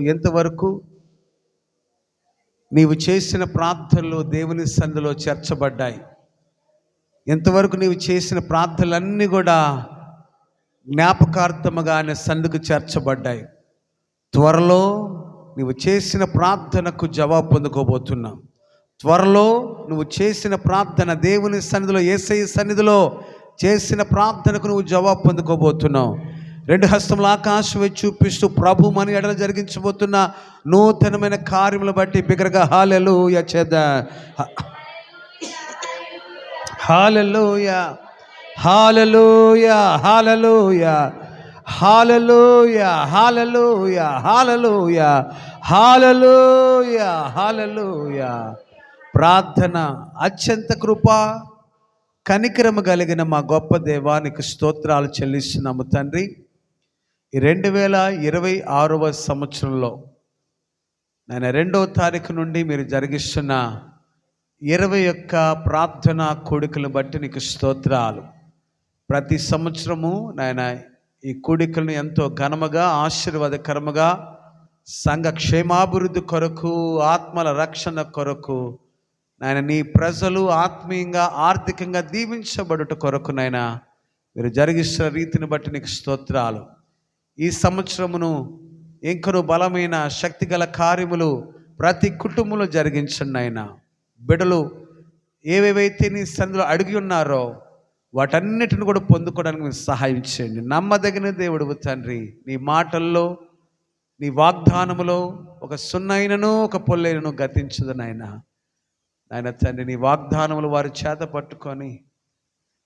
ఎంతవరకు నీవు చేసిన ప్రార్థనలు దేవుని సన్నిధిలో చేర్చబడ్డాయి? ఎంతవరకు నీవు చేసిన ప్రార్థనలన్నీ కూడా జ్ఞాపకార్థముగా ఆయన సన్నిధికి చేర్చబడ్డాయి? త్వరలో నువ్వు చేసిన ప్రార్థనకు జవాబు పొందుకోబోతున్నావు. త్వరలో నువ్వు చేసిన ప్రార్థన దేవుని సన్నిధిలో, యేసయ్య సన్నిధిలో చేసిన ప్రార్థనకు నువ్వు జవాబు పొందుకోబోతున్నావు. రెండు హస్తములు ఆకాశం వైపు చూపిస్తూ ప్రభు మన ఎడల జరిగించబోతున్న నూతనమైన కార్యములు బట్టి బిగ్గరగా హల్లెలూయా చేద్దాం. హల్లెలూయా, హల్లెలూయా, హల్లెలూయా, హల్లెలూయా, హల్లెలూయా, హల్లెలూయా, హల్లెలూయా, హల్లెలూయా. ప్రార్థన అత్యంత కృప కనికరము కలిగిన మా గొప్ప దేవానికి స్తోత్రాలు చెల్లిస్తున్నాము తండ్రి. ఈ 2026వ సంవత్సరంలో నేను 2వ తారీఖు నుండి మీరు జరిగిస్తున్న 21 ప్రార్థనా కూడికలను బట్టి నీకు స్తోత్రాలు. ప్రతి సంవత్సరము నాయన ఈ కూడికలను ఎంతో ఘనముగా, ఆశీర్వాదకరముగా సంఘ క్షేమాభివృద్ధి కొరకు, ఆత్మల రక్షణ కొరకు నాయన నీ ప్రజలు ఆత్మీయంగా, ఆర్థికంగా దీవించబడుట కొరకు నాయన మీరు జరిగిస్తున్న రీతిని బట్టి నీకు స్తోత్రాలు. ఈ సంవత్సరమును ఇంకను బలమైన శక్తిగల కార్యములు ప్రతి కుటుంబంలో జరిగించండి నాయన. బిడ్డలు ఏవేవైతే నీ సన్నిధిలో అడిగి ఉన్నారో వాటన్నిటిని కూడా పొందుకోవడానికి మీరు సహాయం చేయండి. నమ్మదగిన దేవుడు తండ్రి, నీ మాటల్లో, నీ వాగ్దానములో ఒక సున్నైనను ఒక పొల్లైనను గతించదు నాయన. నాయన తండ్రి, నీ వాగ్దానములు వారి చేత పట్టుకొని,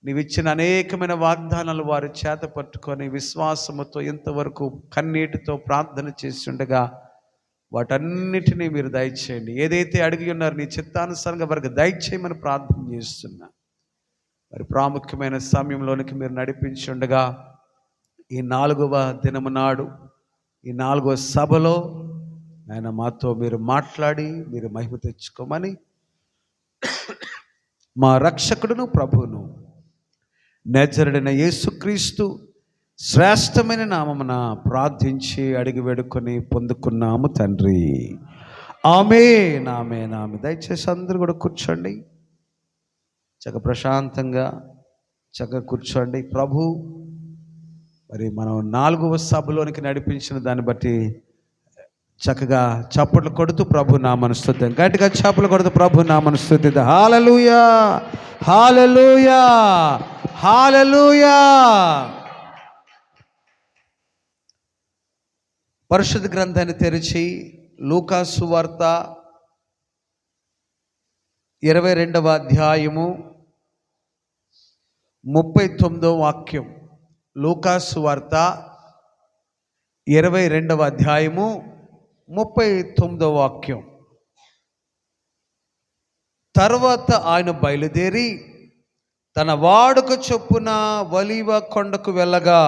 నీవిచ్చిన అనేకమైన వాగ్దానాలు వారి చేత పట్టుకొని విశ్వాసముతో ఇంతవరకు కన్నీటితో ప్రార్థన చేసి ఉండగా వాటన్నిటినీ మీరు దయచేయండి. ఏదైతే అడిగి ఉన్నారో నీ చిత్తానుసారంగా వారికి దయచేయమని ప్రార్థన చేస్తున్నా. మరి ప్రాముఖ్యమైన సమయంలోనికి మీరు నడిపించి ఉండగా ఈ 4వ దినము నాడు, ఈ 4వ సభలో ఆయన మాతో మీరు మాట్లాడి మీరు మహిమ తెచ్చుకోమని మా రక్షకుడును ప్రభువును నజరుడైన యేసుక్రీస్తు శ్రేష్టమైన నామమున ప్రార్థించి అడిగి వేడుకొని పొందుకున్నాము తండ్రి. ఆమేన్, ఆమేన్, ఆమేన్. దయచేసి అందరూ కూడా కూర్చోండి, చక్కగా ప్రశాంతంగా చక్కగా కూర్చోండి. ప్రభు మరి మనం 4వ సభలోనికి నడిపించిన దాన్ని బట్టి చక్కగా చప్పట్లు కొడుతూ ప్రభు నామమును స్తుతిద్దాం. గట్టిగా చప్పట్లు కొడుతూ ప్రభు నామమును స్తుతిద్దాం. హల్లెలూయా, హల్లెలూయా, హల్లెలూయా. పరిశుద్ధ గ్రంథాన్ని తెరిచి లూకా సువార్త 22వ అధ్యాయము 39వ వాక్యం. లూకా సువార్త 22వ అధ్యాయము 39వ వాక్యం. తర్వాత ఆయన బయలుదేరి తన వాడుక చొప్పున ఒలీవ కొండకు వెళ్ళగా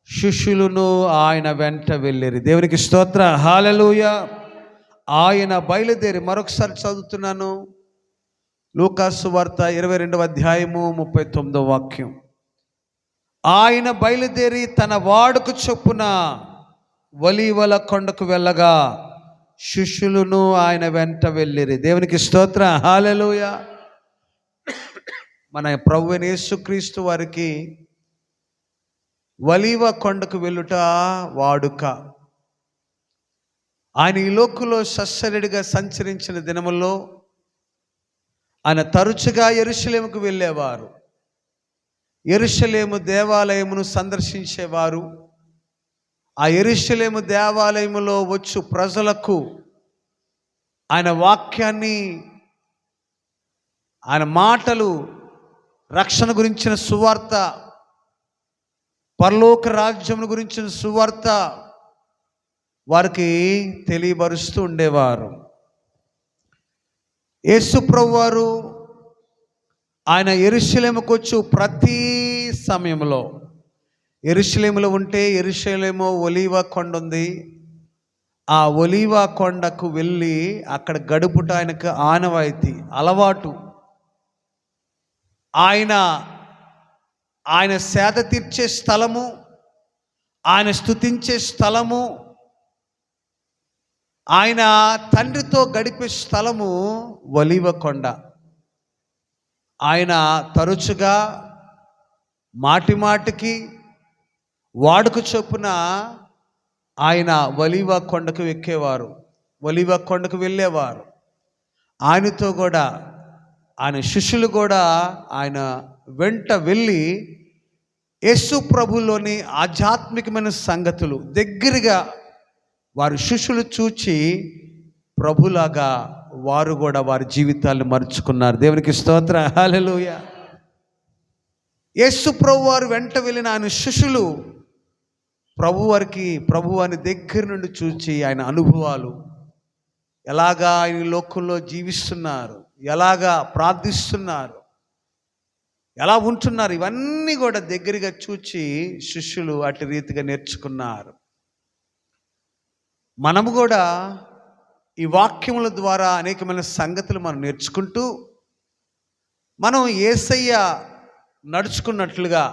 శిష్యులను ఆయన వెంట వెళ్ళిరి. దేవునికి స్తోత్ర, హల్లెలూయా. ఆయన బయలుదేరి, మరొకసారి చదువుతున్నాను, లూకా సువార్త 22వ అధ్యాయము 39వ వాక్యం. ఆయన బయలుదేరి తన వాడుక చొప్పున ఒలీవల కొండకు వెళ్ళగా శిష్యులను ఆయన వెంట వెళ్ళిరి. దేవునికి స్తోత్ర, హల్లెలూయా. మన ప్రభువైన యేసుక్రీస్తు వారికి ఒలీవ కొండకు వెళ్ళుట వాడుక. ఆయన ఈ లోకంలో సస్యరెడిగా సంచరించిన దినముల్లో ఆయన తరచుగా యెరూషలేముకు వెళ్ళేవారు. యెరూషలేము దేవాలయమును సందర్శించేవారు. ఆ యెరూషలేము దేవాలయములో వచ్చు ప్రజలకు ఆయన వాక్యాన్ని, ఆయన మాటలు, రక్షణ గురించిన సువార్త, పరలోక రాజ్యమును గురించిన సువార్త వారికి తెలియబరుస్తూ ఉండేవారు. యేసు ప్రభువు వారు ఆయన యెరూషలేముకు వచ్చు ప్రతి సమయంలో, యెరూషలేములో ఉంటే యెరూషలేము ఒలీవ కొండ ఉంది, ఆ ఒలీవ కొండకు వెళ్ళి అక్కడ గడుపుట ఆయనకు ఆనవాయితీ, అలవాటు. ఆయన సేద తీర్చే స్థలము, ఆయన స్తుతించే స్థలము, ఆయన తండ్రితో గడిపే స్థలము ఒలీవ కొండ. ఆయన తరచుగా మాటి మాటికి వాడుక చొప్పున ఆయన ఒలీవ కొండకు ఎక్కేవారు, ఒలీవ కొండకు వెళ్ళేవారు. ఆయనతో కూడా ఆయన శిష్యులు కూడా ఆయన వెంట వెళ్ళి యేసు ప్రభులోని ఆధ్యాత్మికమైన సంగతులు దగ్గరగా వారి శిష్యులు చూచి ప్రభులాగా వారు కూడా వారి జీవితాలను మరుచుకున్నారు. దేవునికి స్తోత్ర, హల్లెలూయా. యేసు ప్రభు వారు వెంట వెళ్ళిన ఆయన శిష్యులు ప్రభువాని దగ్గర నుండి చూచి ఆయన అనుభవాలు, ఎలాగా ఆయన లోకంలో జీవిస్తున్నారు, ఎలాగా ప్రార్థిస్తున్నారు, ఎలా ఉంటున్నారు, ఇవన్నీ కూడా దగ్గరగా చూచి శిష్యులు అటు రీతిగా నేర్చుకున్నారు. మనము కూడా ఈ వాక్యముల ద్వారా అనేకమైన సంగతులు మనం నేర్చుకుంటూ మనం యేసయ్య నడుచుకున్నట్లుగా,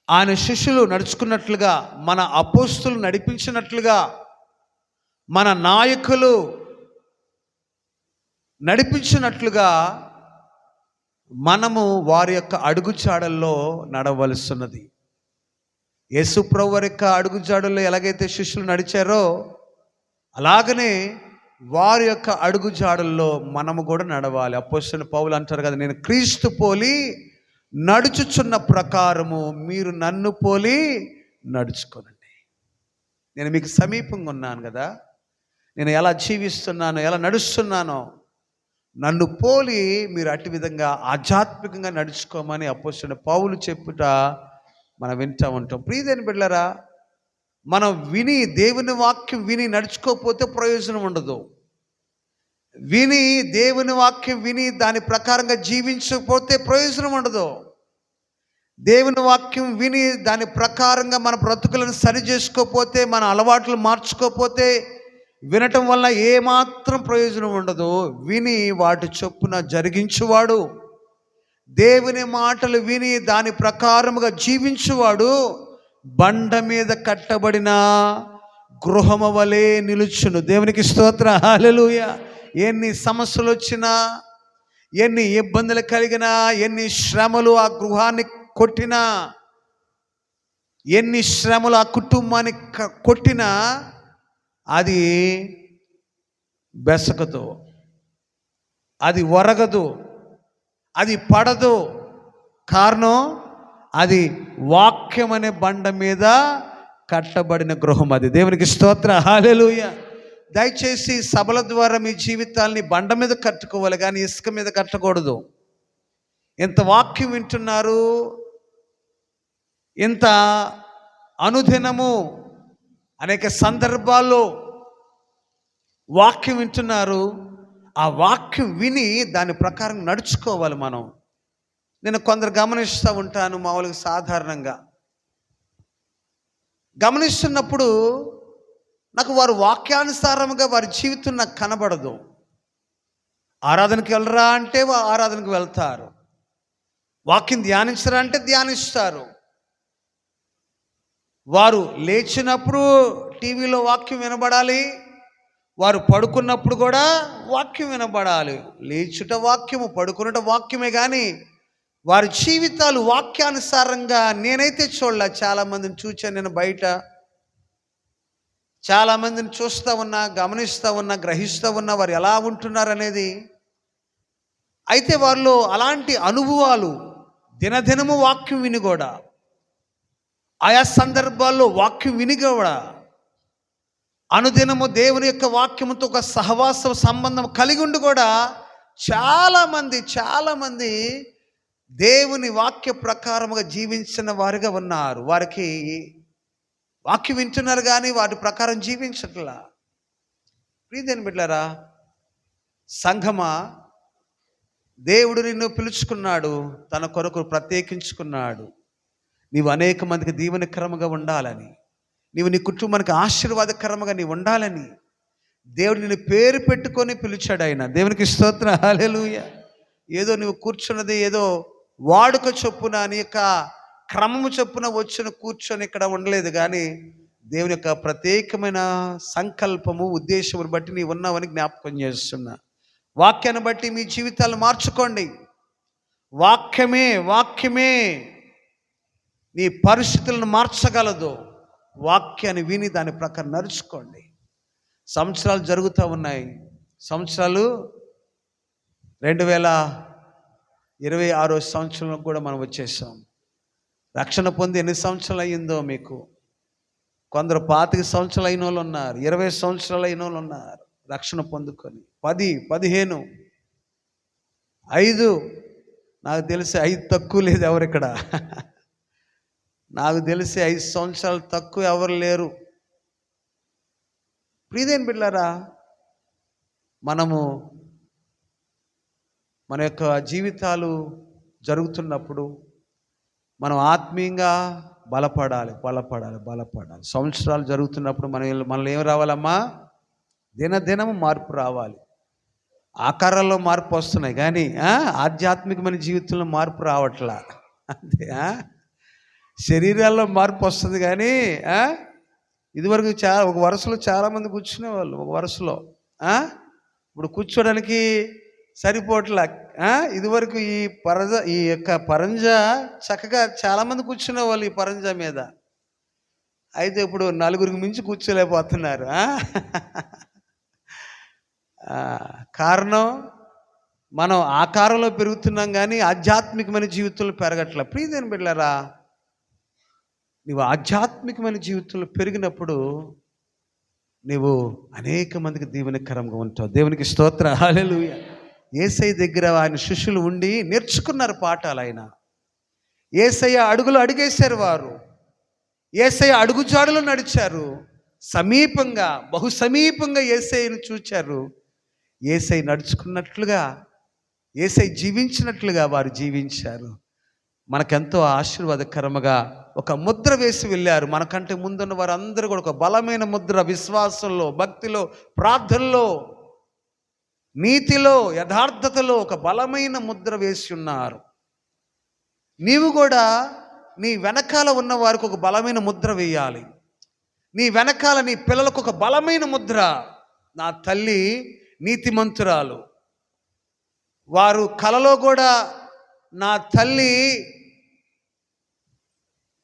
ఆయన శిష్యులు నడుచుకున్నట్లుగా, మన అపోస్తులు నడిపించినట్లుగా, మన నాయకులు నడిపించినట్లుగా మనము వారి యొక్క అడుగుజాడల్లో నడవలసినది. యేసు ప్రభువు వారి యొక్క అడుగుజాడల్లో ఎలాగైతే శిష్యులు నడిచారో అలాగనే వారి యొక్క అడుగుజాడల్లో మనము కూడా నడవాలి. అపోస్తలుడైన పౌలు అంటారు కదా, నేను క్రీస్తు పోలి నడుచుచున్న ప్రకారము మీరు నన్ను పోలి నడుచుకోనండి. నేను మీకు సమీపంగా ఉన్నాను కదా, నేను ఎలా జీవిస్తున్నానో, ఎలా నడుస్తున్నానో, నన్ను పోలి మీరు అటు విధంగా ఆధ్యాత్మికంగా నడుచుకోమని అపోస్తలుడైన పౌలు చెప్పుట మనం వింటూ ఉంటాం. ప్రియమైన బిడ్డలారా, మనం విని దేవుని వాక్యం విని నడుచుకోకపోతే ప్రయోజనం ఉండదు. విని దేవుని వాక్యం విని దాని ప్రకారంగా జీవించకపోతే ప్రయోజనం ఉండదు. దేవుని వాక్యం విని దాని ప్రకారంగా మన బ్రతుకులను సరి చేసుకోకపోతే, మన అలవాట్లు మార్చుకోకపోతే వినటం వల్ల ఏమాత్రం ప్రయోజనం ఉండదు. విని వాటి చొప్పున జరిగించువాడు, దేవుని మాటలు విని దాని ప్రకారముగా జీవించువాడు బండ మీద కట్టబడిన గృహము వలె నిలుచును. దేవునికి స్తోత్ర, హల్లెలూయా. ఎన్ని సమస్యలు వచ్చినా, ఎన్ని ఇబ్బందులు కలిగినా, ఎన్ని శ్రమలు ఆ గృహాన్ని కొట్టినా, ఎన్ని శ్రమలు ఆ కుటుంబాన్ని కొట్టినా అది బెసకదు, అది ఒరగదు, అది పడదు. కారణం అది వాక్యం అనే బండ మీద కట్టబడిన గృహం. అది దేవునికి స్తోత్ర, హల్లెలూయా. దయచేసి సభల ద్వారా మీ జీవితాల్ని బండ మీద కట్టుకోవాలి కానీ ఇసుక మీద కట్టకూడదు. ఇంత వాక్యం వింటున్నారు, ఇంత అనుదినము అనేక సందర్భాల్లో వాక్యం వింటున్నారు. ఆ వాక్యం విని దాని ప్రకారం నడుచుకోవాలి మనం. నేను కొందరు గమనిస్తూ ఉంటాను, మామూలుగా సాధారణంగా గమనిస్తున్నప్పుడు నాకు వారు వాక్యానుసారముగా వారి జీవితం నాకు కనబడదు. ఆరాధనకి వెళ్ళరా అంటే ఆరాధనకు వెళ్తారు, వాక్యం ధ్యానించరా అంటే ధ్యానిస్తారు. వారు లేచినప్పుడు టీవీలో వాక్యం వినబడాలి, వారు పడుకున్నప్పుడు కూడా వాక్యం వినబడాలి. లేచుట వాక్యము, పడుకున్నట వాక్యమే. కానీ వారి జీవితాలు వాక్యానుసారంగా నేనైతే చూడలే. చాలామందిని చూచాను నేను బయట, చాలామందిని చూస్తూ ఉన్నా, గమనిస్తూ ఉన్నా, గ్రహిస్తూ ఉన్నా వారు ఎలా ఉంటున్నారు అనేది. అయితే వారిలో అలాంటి అనుభవాలు దినదినము వాక్యం విని కూడా, ఆయా సందర్భాల్లో వాక్యం విని కూడా, అనుదినము దేవుని యొక్క వాక్యముతో ఒక సహవాస సంబంధం కలిగి ఉండి కూడా చాలామంది దేవుని వాక్య ప్రకారముగా జీవించిన వారుగా ఉన్నారు. వారికి వాక్యం వింటున్నారు కానీ వాటి ప్రకారం జీవించట్లా. ప్రియమైన బిడ్డలారా, సంఘమా, దేవుడు నిన్ను పిలుచుకున్నాడు, తన కొరకు ప్రత్యేకించుకున్నాడు. నీవు అనేక మందికి దీవెనకరముగా ఉండాలని, నీవు నీ కుటుంబానికి ఆశీర్వాదకరముగా నీవు ఉండాలని దేవుడు నిన్ను పేరు పెట్టుకొని పిలిచాడు ఆయన. దేవునికి స్తోత్ర, హల్లెలూయా. ఏదో నువ్వు కూర్చున్నది ఏదో వాడుక చొప్పున, నీ యొక్క క్రమము చొప్పున వచ్చిన కూర్చొని ఇక్కడ ఉండలేదు. కానీ దేవుని యొక్క ప్రత్యేకమైన సంకల్పము, ఉద్దేశమును బట్టి నీవు ఉన్నావని జ్ఞాపకం చేస్తున్నా. వాక్యాన్ని బట్టి మీ జీవితాలు మార్చుకోండి. వాక్యమే నీ పరిస్థితులను మార్చగలదు. వాక్యాన్ని విని దాని ప్రకారం నడుచుకోండి. సంవత్సరాలు జరుగుతూ ఉన్నాయి. సంవత్సరాలు 2026 సంవత్సరంలో కూడా మనం వచ్చేసాం. రక్షణ పొంది ఎన్ని సంవత్సరాలు అయ్యిందో మీకు. కొందరు 25 సంవత్సరాలు అయిన వాళ్ళు ఉన్నారు, 20 సంవత్సరాలు అయిన వాళ్ళు ఉన్నారు రక్షణ పొందుకొని. 10, 15, 5, నాకు తెలిసి 5 తక్కువ లేదు ఎవరు ఇక్కడ. నాకు తెలిసి 5 సంవత్సరాలు తక్కువ ఎవరు లేరు. ప్రియదేని బిడ్డలారా, మనము మన యొక్క జీవితాలు జరుగుతున్నప్పుడు మనం ఆత్మీయంగా బలపడాలి. సంవత్సరాలు జరుగుతున్నప్పుడు మనలో ఏం రావాలమ్మా? దినదినము మార్పు రావాలి. ఆకారాల్లో మార్పు వస్తున్నాయి కానీ ఆధ్యాత్మికమైన జీవితంలో మార్పు రావట్లా. అంతే. శరీరాల్లో మార్పు వస్తుంది కానీ ఇదివరకు ఒక వరుసలో చాలామంది కూర్చునేవాళ్ళు. ఒక వరుసలో ఇప్పుడు కూర్చోడానికి సరిపోట్లా. ఇదివరకు ఈ యొక్క పరంజా చక్కగా చాలామంది కూర్చునేవాళ్ళు ఈ పరంజా మీద. అయితే ఇప్పుడు 4గురికి మించి కూర్చోలేకపోతున్నారు. కారణం మనం ఆకారంలో పెరుగుతున్నాం కానీ ఆధ్యాత్మికమైన జీవితంలో పెరగట్ల. ప్రియదేని బిడ్డలారా, నీవు ఆధ్యాత్మికమైన జీవితంలో పెరిగినప్పుడు నీవు అనేక మందికి దీవెనకరంగా ఉంటావు. దేవునికి స్తోత్ర, హల్లెలూయా. యేసయ్య దగ్గర ఆయన శిష్యులు ఉండి నేర్చుకున్నారు పాఠాలు. ఆయన యేసయ్య అడుగులు అడిగేశారు. వారు యేసయ్య అడుగుజాడులు నడిచారు. సమీపంగా, బహు సమీపంగా యేసయ్యను చూచారు. యేసయ్య నడుచుకున్నట్లుగా, యేసయ్య జీవించినట్లుగా వారు జీవించారు. మనకెంతో ఆశీర్వాదకరముగా ఒక ముద్ర వేసి వెళ్ళారు. మనకంటే ముందున్న వారందరూ కూడా ఒక బలమైన ముద్ర, విశ్వాసంలో, భక్తిలో, ప్రార్థనలో, నీతిలో, యథార్థతలో ఒక బలమైన ముద్ర వేసి ఉన్నారు. నీవు కూడా నీ వెనకాల ఉన్న వారికి ఒక బలమైన ముద్ర వేయాలి. నీ వెనకాల నీ పిల్లలకు ఒక బలమైన ముద్ర. నా తల్లి నీతిమంతురాలు. వారు కలలో కూడా, నా తల్లి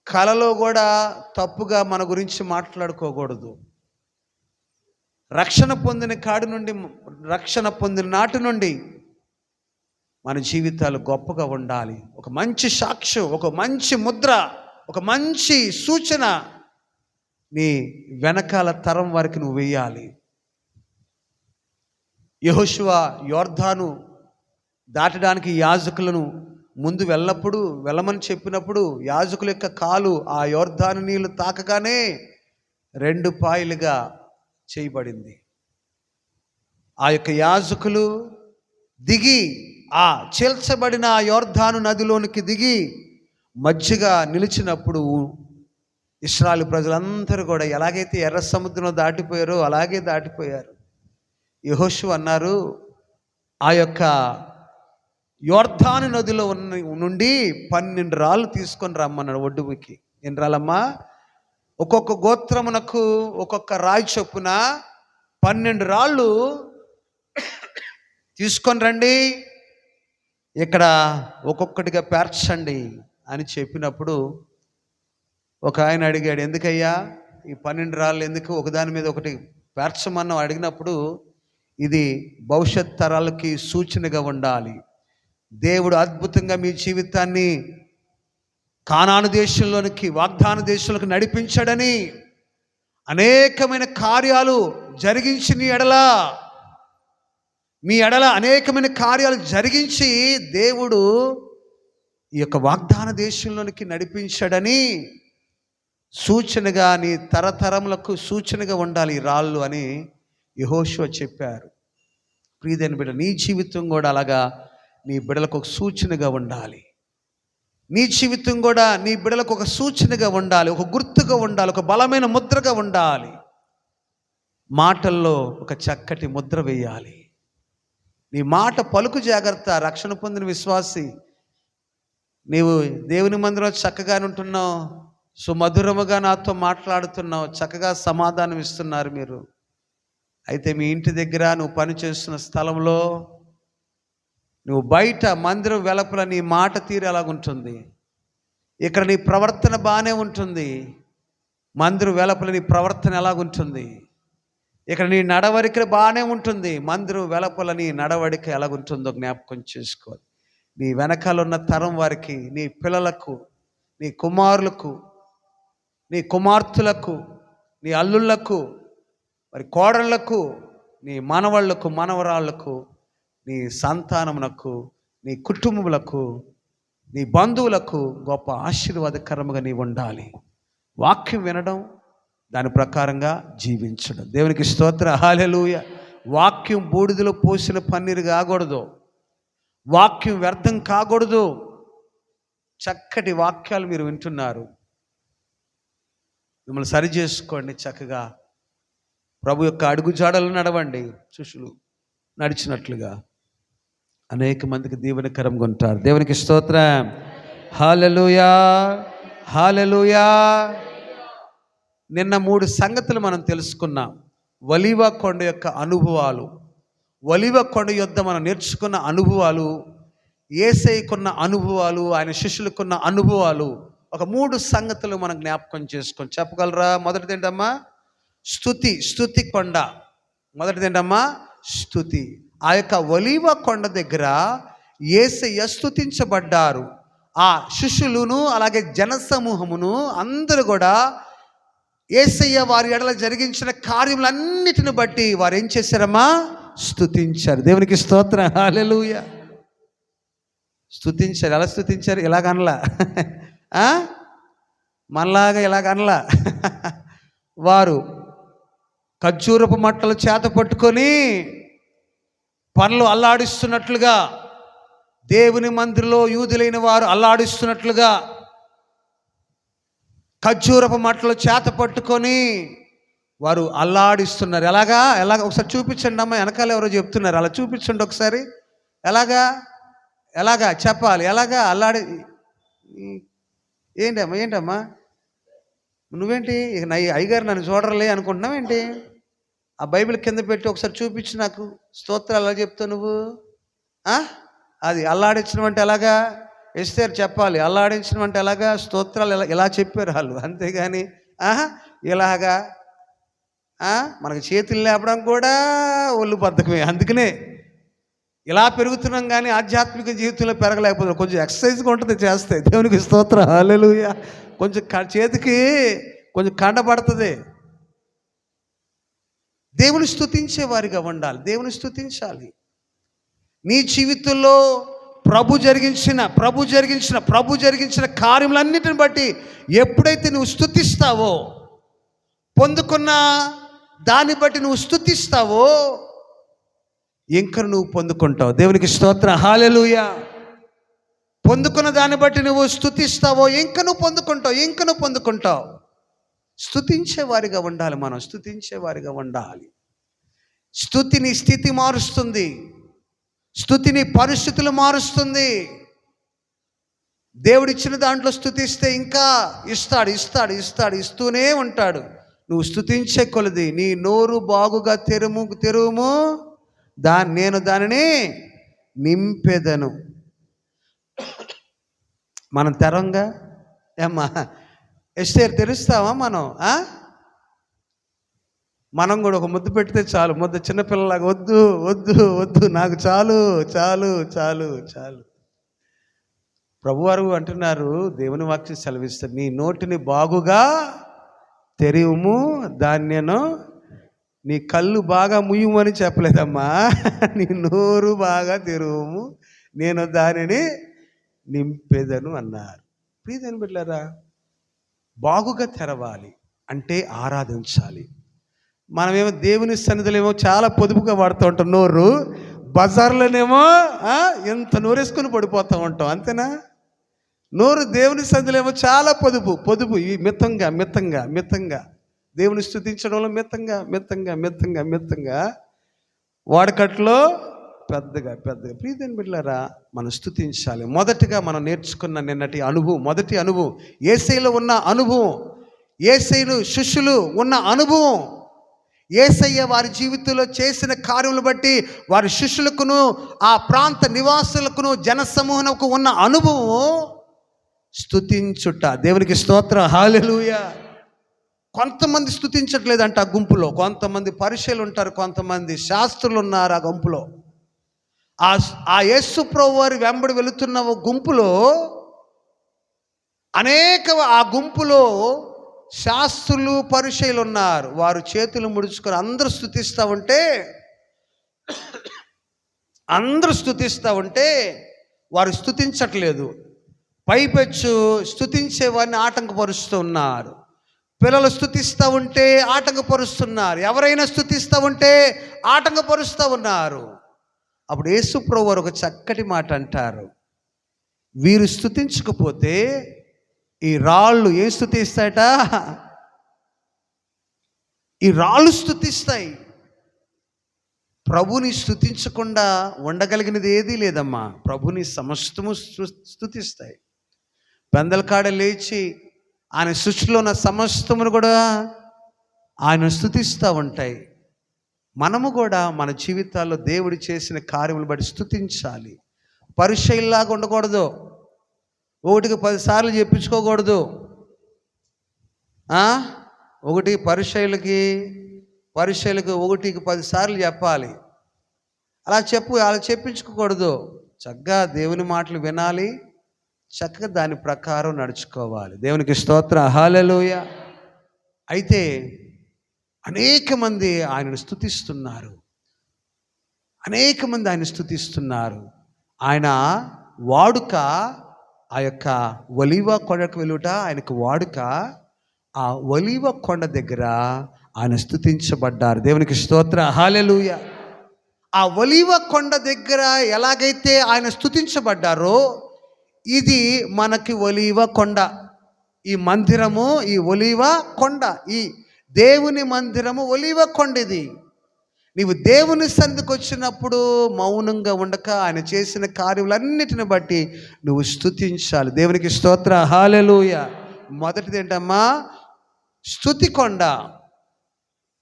కలలో కూడా తప్పుగా మన గురించి మాట్లాడుకోకూడదు. రక్షణ పొందిన నాటి నుండి మన జీవితాలు గొప్పగా ఉండాలి. ఒక మంచి సాక్ష్యం, ఒక మంచి ముద్ర, ఒక మంచి సూచన నీ వెనకాల తరం వారికి నువ్వు వేయాలి. యెహోషువ యోర్దాను దాటడానికి యాజకులను ముందు వెళ్ళమని చెప్పినప్పుడు యాజకుల యొక్క కాలు ఆ యోర్దాను నీళ్లు తాకగానే 2 పాయలుగా చేయబడింది. ఆ యొక్క యాజకులు దిగి ఆ చీల్చబడిన ఆ యోర్దాను నదిలోనికి దిగి మధ్యగా నిలిచినప్పుడు ఇశ్రాయేలు ప్రజలందరూ కూడా ఎలాగైతే ఎర్ర సముద్రంలో దాటిపోయారో అలాగే దాటిపోయారు. యెహోషువ అన్నారు, ఆ యొక్క యోర్దాను నదిలో నుండి 12 రాళ్ళు తీసుకొని రమ్మన్నాడు ఒడ్డుకి. ఎన్ని రాళ్ళమ్మా? ఒక్కొక్క గోత్రమునకు ఒక్కొక్క రాయి చొప్పున 12 రాళ్ళు తీసుకొని రండి, ఇక్కడ ఒక్కొక్కటిగా పేర్చండి అని చెప్పినప్పుడు ఒక ఆయన అడిగాడు, ఎందుకయ్యా ఈ 12 రాళ్ళు ఎందుకు ఒకదాని మీద ఒకటి పేర్చమన్నాం అడిగినప్పుడు, ఇది భవిష్యత్ తరాలకి సూచనగా ఉండాలి. దేవుడు అద్భుతంగా మీ జీవితాన్ని కానాను దేశంలోనికి, వాగ్దాన దేశంలోకి నడిపించాడని, అనేకమైన కార్యాలు జరిగించి మీ ఎడల అనేకమైన కార్యాలు జరిగించి దేవుడు ఈ యొక్క వాగ్దాన దేశంలోనికి నడిపించాడని సూచనగా, నీ తరతరములకు సూచనగా ఉండాలి ఈ రాళ్ళు అని యెహోషువ చెప్పారు. ప్రియమైన బిడ్డ, నీ జీవితం కూడా అలాగా నీ బిడ్డలకు ఒక సూచనగా ఉండాలి. నీ జీవితం కూడా నీ బిడ్డలకు ఒక సూచనగా ఉండాలి, ఒక గుర్తుగా ఉండాలి, ఒక బలమైన ముద్రగా ఉండాలి. మాటల్లో ఒక చక్కటి ముద్ర వేయాలి. నీ మాట పలుకు జాగ్రత్త. రక్షణ పొందిన విశ్వాసి, నీవు దేవుని మందిరంలో చక్కగానే ఉంటున్నావు, సుమధురముగా నాతో మాట్లాడుతున్నావు, చక్కగా సమాధానం ఇస్తున్నారు మీరు. అయితే మీ ఇంటి దగ్గర, నువ్వు పనిచేస్తున్న స్థలంలో, నువ్వు బయట మందిరం వెలుపల నీ మాట తీరు ఎలాగుంటుంది, ఇక్కడ నీ ప్రవర్తన బాగానే ఉంటుంది, మందిరం వెలుపల నీ ప్రవర్తన ఎలాగుంటుంది, ఇక్కడ నీ నడవడిక బాగానే ఉంటుంది, మందిరం వెలుపల నీ నడవడిక ఎలాగుంటుందో జ్ఞాపకం చేసుకోవాలి. నీ వెనకాల ఉన్న తరం వారికి, నీ పిల్లలకు, నీ కుమారులకు, నీ కుమార్తెలకు, నీ అల్లుళ్లకు, మరి కోడళ్లకు, నీ మనవళ్లకు, మనవరాళ్లకు, నీ సంతానమునకు, నీ కుటుంబములకు, నీ బంధువులకు గొప్ప ఆశీర్వాదకరముగా నీవు ఉండాలి. వాక్యం వినడం, దాని ప్రకారంగా జీవించడం. దేవునికి స్తోత్రం, హల్లెలూయా. వాక్యం బూడిదలో పోసిన పన్నీరు కాకూడదు, వాక్యం వ్యర్థం కాకూడదు. చక్కటి వాక్యాలు మీరు వింటున్నారు, మిమ్మల్ని సరి చేసుకోండి. చక్కగా ప్రభు యొక్క అడుగుజాడలు నడవండి. శిష్యులు నడిచినట్లుగా అనేక మందికి దీవెనకరంగా ఉంటారు. దేవునికి స్తోత్రం, హల్లెలూయా, హల్లెలూయా. నిన్న 3 సంగతులు మనం తెలుసుకున్నాం. ఒలీవ కొండ యొక్క అనుభవాలు, ఒలీవ కొండ యొద్ద మనం నేర్చుకున్న అనుభవాలు, యేసయ్యకున్న అనుభవాలు, ఆయన శిష్యులకున్న అనుభవాలు, ఒక 3 సంగతులు మనం జ్ఞాపకం చేసుకొని చెప్పగలరా? మొదటిది ఏంటమ్మా? స్తుతి కొండ. మొదటిది ఏంటమ్మా? స్తుతి. ఆ యొక్క ఒలీవ కొండ దగ్గర యేసయ్య స్తుతించబడ్డారు. ఆ శిష్యులను, అలాగే జనసమూహమును అందరూ కూడా యేసయ్య వారి ఎడల జరిగించిన కార్యములన్నిటిని బట్టి వారు ఏం చేశారమ్మా? స్తుతించారు. దేవునికి స్తోత్రం, హల్లెలూయా. స్తుతించారు. ఎలా స్తుతించారు? ఇలాగనలా, మనలాగా ఇలాగనలా. వారు ఖర్జూరపు మట్టలు చేత పట్టుకొని పనులు అల్లాడిస్తున్నట్లుగా, దేవుని మందిరంలో యూదులైన వారు అల్లాడిస్తున్నట్లుగా ఖర్జూరపు మట్టలు చేత పట్టుకొని వారు అల్లాడిస్తున్నారు. ఎలాగా ఒకసారి చూపించండి అమ్మా. వెనకాల ఎవరో చెప్తున్నారు, అలా చూపించండి ఒకసారి. ఎలాగా చెప్పాలి, ఎలాగా అల్లాడి. ఏంటమ్మా నువ్వేంటి ఇక అయ్యగారు నన్ను చూడరలే అనుకుంటున్నావు ఏంటి? ఆ బైబిల్ కింద పెట్టి ఒకసారి చూపించి నాకు. స్తోత్రాలు ఎలా చెప్తావు నువ్వు? అది అల్లాడించడం అంటే ఎలాగా? ఎస్తేరు చెప్పాలి. అల్లాడించడం అంటే ఎలాగా? స్తోత్రాలు ఇలా చెప్పారు వాళ్ళు, అంతేగాని ఇలాగా మనకు చేతులు లేపడం కూడా ఒళ్ళు బద్ధకమే. అందుకనే ఇలా పెరుగుతున్నాం, కానీ ఆధ్యాత్మిక జీవితంలో పెరగలేకపోతున్నాం. కొంచెం ఎక్సర్సైజ్గా ఉంటుంది చేస్తే. దేవునికి స్తోత్రం, హల్లెలూయా. కొంచెం చేతికి కొంచెం కండపడుతుంది. దేవుని స్తుతించే వారిగా ఉండాలి. దేవుని స్తుతించాలి. నీ జీవితంలో ప్రభు జరిగించిన కార్యములన్నిటిని బట్టి ఎప్పుడైతే నువ్వు స్తుతిస్తావో, పొందుకున్న దాన్ని బట్టి నువ్వు స్తుతిస్తావో, ఇంక నువ్వు పొందుకుంటావు. దేవునికి స్తోత్రం, హల్లెలూయా. పొందుకున్న దాన్ని బట్టి నువ్వు స్తుతిస్తావో, ఇంక నువ్వు పొందుకుంటావు. స్తుతించే వారిగా ఉండాలి. మనం స్తుతించే వారిగా ఉండాలి. స్తుతి నీ స్థితి మారుస్తుంది, స్తుతి నీ పరిస్థితులు మారుస్తుంది. దేవుడిచ్చిన దాంట్లో స్తుతిస్తే ఇంకా ఇస్తూనే ఉంటాడు. నువ్వు స్తుతించే కొలది నీ నోరు బాగుగా తెరువుము, నేను దానిని నింపెదను. మనం తెరంగా ఏమ్మా ఎస్టేర్ తెరుస్తావా? మనం కూడా ఒక ముద్దు పెడితే చాలు. ముద్దు చిన్నపిల్లలాగా వద్దు వద్దు వద్దు, నాకు చాలు చాలు చాలు చాలు. ప్రభువారు అంటున్నారు, దేవుని వాక్యం సెలవిస్తారు, నీ నోటిని బాగుగా తెరివుము, దాన్ని నీ కళ్ళు బాగా ముయ్యమని చెప్పలేదమ్మా. నీ నోరు బాగా తెరువుము, నేను దానిని నింపెదను అన్నారు. ప్రియదేని బిడ్డలారా, బాగుగా తెరవాలి అంటే ఆరాధించాలి. మనమేమో దేవుని సన్నిధిలో ఏమో చాలా పొదుపుగా వాడుతూ ఉంటాం నోరు, బజార్లోనేమో ఎంత నోరేసుకొని పడిపోతూ ఉంటాం, అంతేనా? నోరు దేవుని సన్నిధిలో ఏమో చాలా పొదుపు మితంగా దేవుని స్తుతించడంలో మితంగా వాడకట్లో పెద్దగా ప్రియమైన బిడ్డలారా, మనం స్తుతించాలి. మొదటిగా మనం నేర్చుకున్న నిన్నటి అనుభవం, మొదటి అనుభవం యేసయ్యలో ఉన్న అనుభవం, యేసయ్యను శిష్యులు ఉన్న అనుభవం, యేసయ్య వారి జీవితంలో చేసిన కార్యములు బట్టి వారి శిష్యులకును ఆ ప్రాంత నివాసులకును జనసమూహమునకు ఉన్న అనుభవం స్తుతించుట. దేవునికి స్తోత్రం, హల్లెలూయా. కొంతమంది స్తుతించట్లేదంట ఆ గుంపులో, కొంతమంది పరిచయులు ఉంటారు, కొంతమంది శాస్త్రులు ఉన్నారు ఆ గుంపులో. ఆ యేసు ప్రభువు వారి వెంబడి వెళుతున్న గుంపులో ఆ గుంపులో శాస్త్రులు పరిచయులు ఉన్నారు. వారు చేతులు ముడుచుకొని అందరూ స్తుతిస్తూ ఉంటే వారు స్తుతించట్లేదు. పైపెచ్చు స్తుతించేవారిని ఆటంకపరుస్తూ ఉన్నారు. పిల్లలు స్తుతిస్తూ ఉంటే ఆటంకపరుస్తున్నారు. ఎవరైనా స్తుతిస్తూ ఉంటే ఆటంకపరుస్తూ ఉన్నారు. అప్పుడు యేసు ప్రభువు వారు ఒక చక్కటి మాట అంటారు, వీరు స్తుతించకపోతే ఈ రాళ్ళు ఏం స్తుతిస్తాయట? ఈ రాళ్ళు స్తుతిస్తాయి. ప్రభుని స్తుతించకుండా ఉండగలిగినది ఏదీ లేదమ్మా. ప్రభుని సమస్తము స్తుతిస్తాయి. పెందలకాడ లేచి ఆయన సృష్టిలో ఉన్న సమస్తమును కూడా ఆయన స్తుతిస్తూ ఉంటాయి. మనము కూడా మన జీవితాల్లో దేవుడు చేసిన కార్యములు బట్టి స్తుతించాలి. పరిచయుల్లాగా ఉండకూడదు, ఒకటికి 10 సార్లు చెప్పించుకోకూడదు. ఒకటి పరిచయులకు 1కి 10 సార్లు చెప్పాలి. అలా చెప్పించుకోకూడదు. చక్కగా దేవుని మాటలు వినాలి, చక్కగా దాని ప్రకారం నడుచుకోవాలి. దేవునికి స్తోత్రం, హల్లెలూయా. అయితే అనేక మంది ఆయనను స్తుతిస్తున్నారు. ఆయన వాడుక ఆ యొక్క ఒలీవ కొండకు వెళ్ళుట ఆయనకు వాడుక. ఆ ఒలీవ కొండ దగ్గర ఆయన స్తుతించబడ్డారు. దేవునికి స్తోత్రం, హల్లెలూయా. ఆ ఒలీవ కొండ దగ్గర ఎలాగైతే ఆయన స్తుతించబడ్డారో, ఇది మనకి ఒలీవ కొండ. ఈ మందిరము, ఈ ఒలీవ కొండ, ఈ దేవుని మందిరము ఒలీవ కొండ. ఇది నీవు దేవుని సన్నిధికి వచ్చినప్పుడు మౌనంగా ఉండక ఆయన చేసిన కార్యములన్నిటిని బట్టి నువ్వు స్తుతించాలి. దేవునికి స్తోత్రం, హల్లెలూయా. మొదటిది ఏంటమ్మా? స్తుతి కొండ,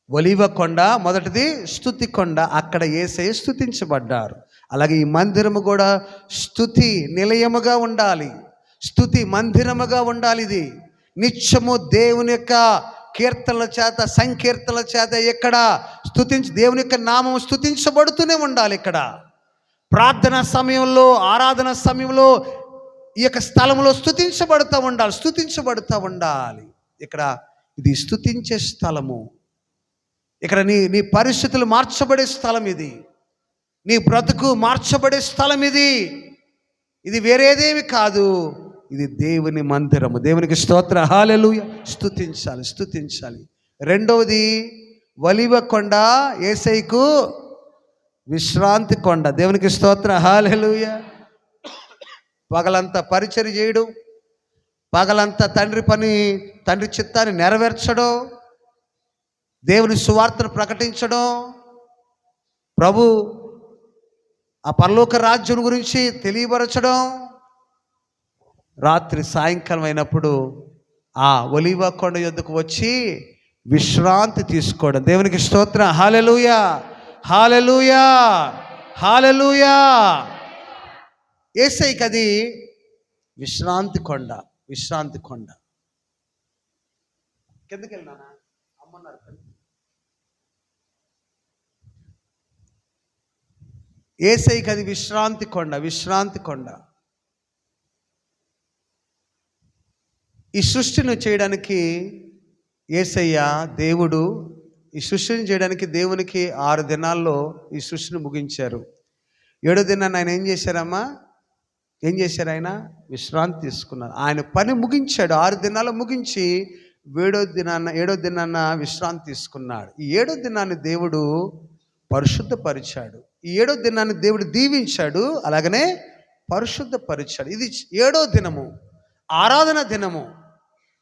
ఒలీవ కొండ. మొదటిది స్తుతి కొండ. అక్కడ యేసయ్య స్తుతించబడ్డారు. అలాగే ఈ మందిరము కూడా స్తుతి నిలయముగా ఉండాలి, స్తుతి మందిరముగా ఉండాలి. ఇది నిత్యము దేవుని యొక్క కీర్తనల చేత, సంకీర్తనల చేత ఇక్కడ దేవుని యొక్క నామం స్తుతించబడుతూనే ఉండాలి. ఇక్కడ ప్రార్థన సమయంలో, ఆరాధన సమయంలో ఈ యొక్క స్థలంలో స్తుతించబడుతూ ఉండాలి. ఇక్కడ ఇది స్తుతించే స్థలము. ఇక్కడ నీ పరిస్థితులు మార్చబడే స్థలం, ఇది నీ బ్రతుకు మార్చబడే స్థలం. ఇది వేరేదేమి కాదు, ఇది దేవుని మందిరము. దేవునికి స్తోత్రం, హల్లెలూయా. స్తుతించాలి. రెండవది ఒలీవ కొండ యేసయ్యకు విశ్రాంతి కొండ. దేవునికి స్తోత్రం, హల్లెలూయా. పగలంతా పరిచర్య చేయడం, పగలంతా తండ్రి చిత్తాన్ని నెరవేర్చడం, దేవుని సువార్తను ప్రకటించడం, ప్రభు ఆ పరలోక రాజ్యం గురించి తెలియపరచడం. రాత్రి సాయంకాలం అయినప్పుడు ఆ ఒలీవ కొండ యొద్దకు వచ్చి విశ్రాంతి తీసుకోవడం. దేవునికి స్తోత్రం, హల్లెలూయా, హల్లెలూయా, హల్లెలూయా. యేసయ్యకి అది విశ్రాంతి కొండ. కిందకి వెళ్ళినా అమ్మన్నారు. యేసయ్యకి అది విశ్రాంతి కొండ. ఈ సృష్టిని చేయడానికి యేసయ్య దేవుడు ఈ సృష్టిని చేయడానికి దేవునికి 6 దినాల్లో ఈ సృష్టిని ముగించారు. 7వ దినాన్ని ఆయన ఏం చేశారు? ఆయన విశ్రాంతి తీసుకున్నారు. ఆయన పని ముగించాడు. 6 దినాలు ముగించి 7వ దినాన్న విశ్రాంతి తీసుకున్నాడు. ఈ 7వ దినాన్ని దేవుడు పరిశుద్ధపరిచాడు. ఈ 7వ దినాన్ని దేవుడు దీవించాడు, అలాగనే పరిశుద్ధపరిచాడు. ఇది 7వ దినము, ఆరాధన దినము.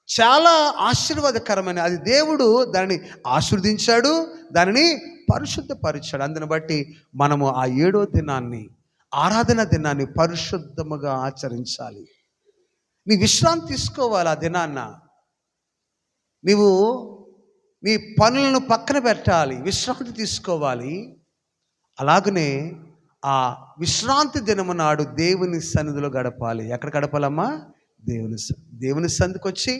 చాలా ఆశీర్వాదకరమైన, అది దేవుడు దానిని ఆశీర్వదించాడు, దానిని పరిశుద్ధపరిచాడు. అందుని బట్టి మనము ఆ 7వ దినాన్ని, ఆరాధన దినాన్ని పరిశుద్ధముగా ఆచరించాలి. నీ విశ్రాంతి తీసుకోవాలి. ఆ దినాన్న నీవు నీ పనులను పక్కన పెట్టాలి, విశ్రాంతి తీసుకోవాలి. అలాగనే ఆ విశ్రాంతి దినము నాడు దేవుని సన్నిధిలో గడపాలి. ఎక్కడ గడపాలమ్మా? దేవుని సన్నిధికి వచ్చి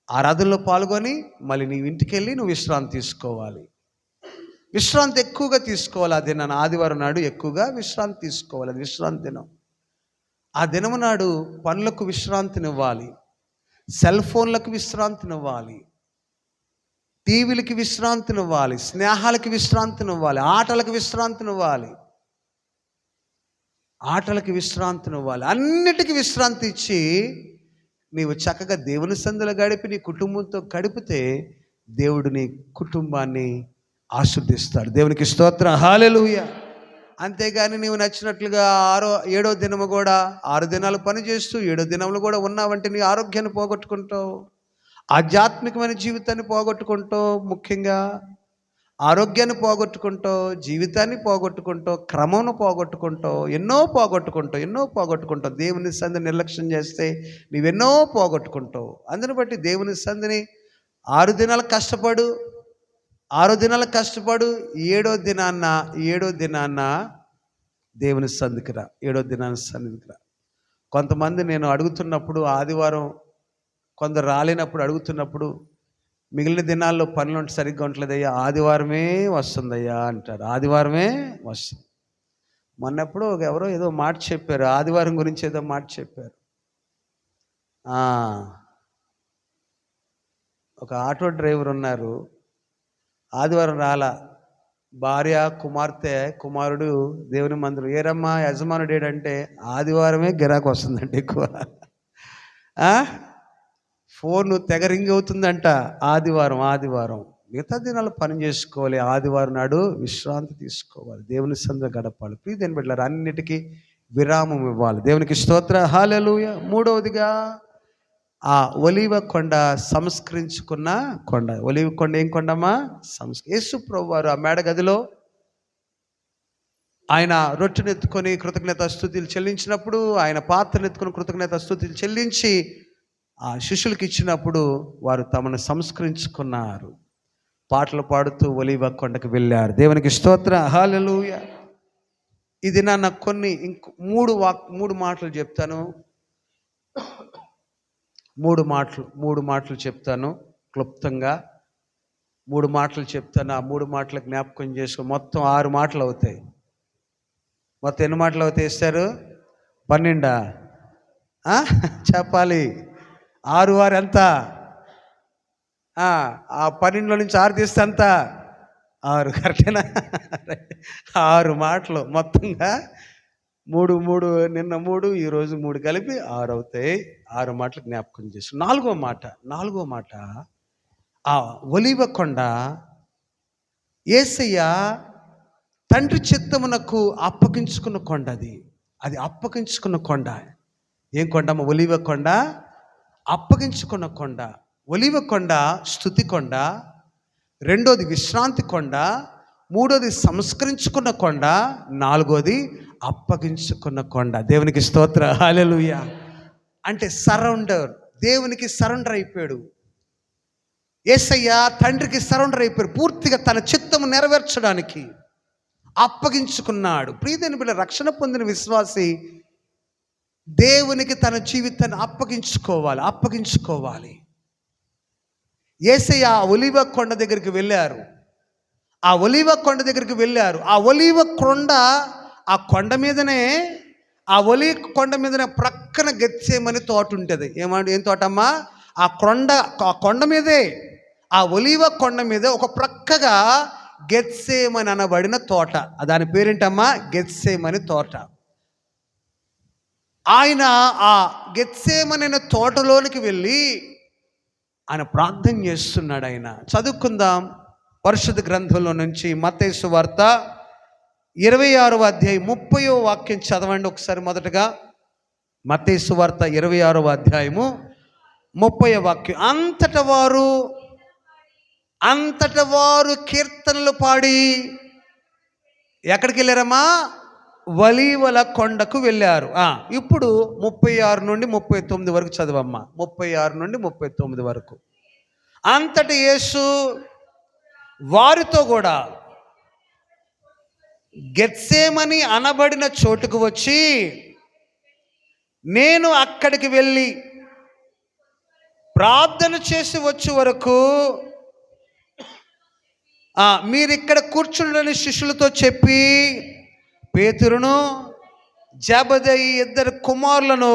ఆరాధనలో పాల్గొని మళ్ళీ నీ ఇంటికి వెళ్ళి నువ్వు విశ్రాంతి తీసుకోవాలి. విశ్రాంతి ఎక్కువగా తీసుకోవాలి. ఆ దినాన్ని, ఆదివారం నాడు ఎక్కువగా విశ్రాంతి తీసుకోవాలి. అది విశ్రాంతి దినం. ఆ దినము నాడు పనులకు విశ్రాంతినివ్వాలి, సెల్ ఫోన్లకు విశ్రాంతినివ్వాలి, టీవీలకి విశ్రాంతినివ్వాలి, స్నేహాలకి విశ్రాంతినివ్వాలి, ఆటలకు విశ్రాంతినివ్వాలి, అన్నిటికీ విశ్రాంతి ఇచ్చి నీవు చక్కగా దేవుని సన్నిధిలో గడిపి నీ కుటుంబంతో గడిపితే దేవుడు నీ కుటుంబాన్ని ఆశీర్వదిస్తాడు. దేవునికి స్తోత్రం, హల్లెలూయా. అంతేగాని నీవు నచ్చినట్లుగా 7వ దినము కూడా 6 దినాలు పని చేస్తూ 7వ దినంలో కూడా ఉన్నావంటే నీ ఆరోగ్యాన్ని పోగొట్టుకుంటావు, ఆధ్యాత్మికమైన జీవితాన్ని పోగొట్టుకుంటావు, ముఖ్యంగా ఆరోగ్యాన్ని పోగొట్టుకుంటావు, జీవితాన్ని పోగొట్టుకుంటావు, క్రమమును పోగొట్టుకుంటావు, ఎన్నో పోగొట్టుకుంటావు. దేవుని సంధిని నిర్లక్ష్యం చేస్తే నీవెన్నో పోగొట్టుకుంటావు. అందుని బట్టి దేవుని సంధిని 6 దినాలు కష్టపడు, 7వ దినాన్న దేవుని సన్నిధికి రా. 7వ దినాన్ని సన్నిధికి రా. కొంతమంది నేను అడుగుతున్నప్పుడు, ఆదివారం కొందరు రాలేనప్పుడు అడుగుతున్నప్పుడు, మిగిలిన దినాల్లో పనులు సరిగ్గా ఉండలేదయ్యా, ఆదివారమే వస్తుందయ్యా అంటారు. ఆదివారమే వస్తుంది. మొన్నప్పుడు ఎవరో ఏదో మాట చెప్పారు, ఆదివారం గురించి ఏదో మాట చెప్పారు. ఒక ఆటో డ్రైవర్ ఉన్నారు, ఆదివారం రాలా. భార్య, కుమారుడు దేవుని మందిరం. ఏరమ్మా యజమానుడు ఏడంటే, ఆదివారమే గిరాకు వస్తుందండి ఎక్కువ. ఫోన్ తెగ రింగ్ అవుతుందంట ఆదివారం. మిగతా దినాలు పని చేసుకోవాలి, ఆదివారం నాడు విశ్రాంతి తీసుకోవాలి, దేవుని సన్నిధిలో గడపాలి. ప్రియదేని బిడ్డలారా, అన్నిటికీ విరామం ఇవ్వాలి. దేవునికి స్తోత్రం, హల్లెలూయా. 3వదిగా ఆ ఒలీవ కొండ సంస్కరించుకున్న కొండ. ఒలీవ కొండ ఏం కొండమ్మా? యేసు ప్రభువు వారు ఆ మేడగదిలో ఆయన రొట్టెను ఎత్తుకొని కృతజ్ఞత స్తుతులు చెల్లించినప్పుడు, ఆయన పాత్రను ఎత్తుకొని కృతజ్ఞత స్తుతులు చెల్లించి ఆ శిష్యులకు ఇచ్చినప్పుడు వారు తమను సంస్కరించుకున్నారు. పాటలు పాడుతూ ఒలీవ కొండకు వెళ్ళారు. దేవునికి స్తోత్రం, హల్లెలూయా. ఇది నాకు కొన్ని 3 మాటలు చెప్తాను. 3 మాటలు చెప్తాను క్లుప్తంగా. 3 మాటలు చెప్తాను. ఆ 3 మాటలు జ్ఞాపకం చేసుకో. మొత్తం 6 మాటలు అవుతాయి. మొత్తం ఎన్ని మాటలు అవుతాయి ఇస్తారు? 12 చెప్పాలి. 6 ఎంత? ఆ 12లో నుంచి 6 తీస్తే ఎంత? 6. కరెక్టేనా? 6 మాటలు మొత్తంగా. 3 నిన్న 3 ఈరోజు 3 కలిపి 6 అవుతాయి. 6 మాటలు జ్ఞాపకం చేసి 4వ మాట ఆ ఒలీవ కొండ యేసయ్య తండ్రి చిత్తమునకు అప్పగించుకున్న కొండ. అది అప్పగించుకున్న కొండ. ఏం కొండమ్మ? ఒలీవ కొండ, అప్పగించుకున్న కొండ. ఒలీవ కొండ స్తుతి కొండ, 2వది విశ్రాంతి కొండ, 3వది సంస్కరించుకున్న కొండ, 4వది అప్పగించుకున్న కొండ. దేవునికి స్తోత్రం, హల్లెలూయా. అంటే దేవునికి సరెండర్ అయిపోయాడు. యేసయ్య తండ్రికి సరెండర్ అయిపోయాడు. పూర్తిగా తన చిత్తము నెరవేర్చడానికి అప్పగించుకున్నాడు. ప్రియదేని బిడ్డ, రక్షణ పొందిన విశ్వాసి దేవునికి తన జీవితాన్ని అప్పగించుకోవాలి. యేసయ్య ఆ ఒలీవ కొండ దగ్గరికి వెళ్ళారు. ఆ ఒలీవ కొండ ఆ కొండ మీదనే ప్రక్కన గెత్సేమని తోట ఉంటుంది. ఏం తోటమ్మా? ఆ కొండ మీదే, ఆ ఒలీవ కొండ మీద ఒక ప్రక్కగా గెత్సేమని అనబడిన తోట. దాని పేరేంటమ్మా? గెత్సేమని తోట. ఆయన ఆ గెత్సేమని తోటలోనికి వెళ్ళి ఆయన ప్రార్థన చేస్తున్నాడు. ఆయన చదువుకుందాం పరిశుద్ధ గ్రంథంలో నుంచి. మత్తయి సువార్త 26వ అధ్యాయం 30వ వాక్యం చదవండి ఒకసారి. మొదటగా మత్తయి సువార్త 26వ అధ్యాయము 30వ వాక్యం. అంతట వారు కీర్తనలు పాడి ఎక్కడికి వెళ్ళారమ్మా? ఒలీవల కొండకు వెళ్ళారు. ఇప్పుడు 36 నుండి 39 వరకు చదవమ్మా. 36 నుండి 39 వరకు. అంతటి యేసు వారితో కూడా గెత్సేమని అనబడిన చోటుకు వచ్చి, నేను అక్కడికి వెళ్ళి ప్రార్థన చేసి వచ్చే వరకు మీరిక్కడ కూర్చుండని శిష్యులతో చెప్పి, పేతురును జెబెదయి 2 కుమారులను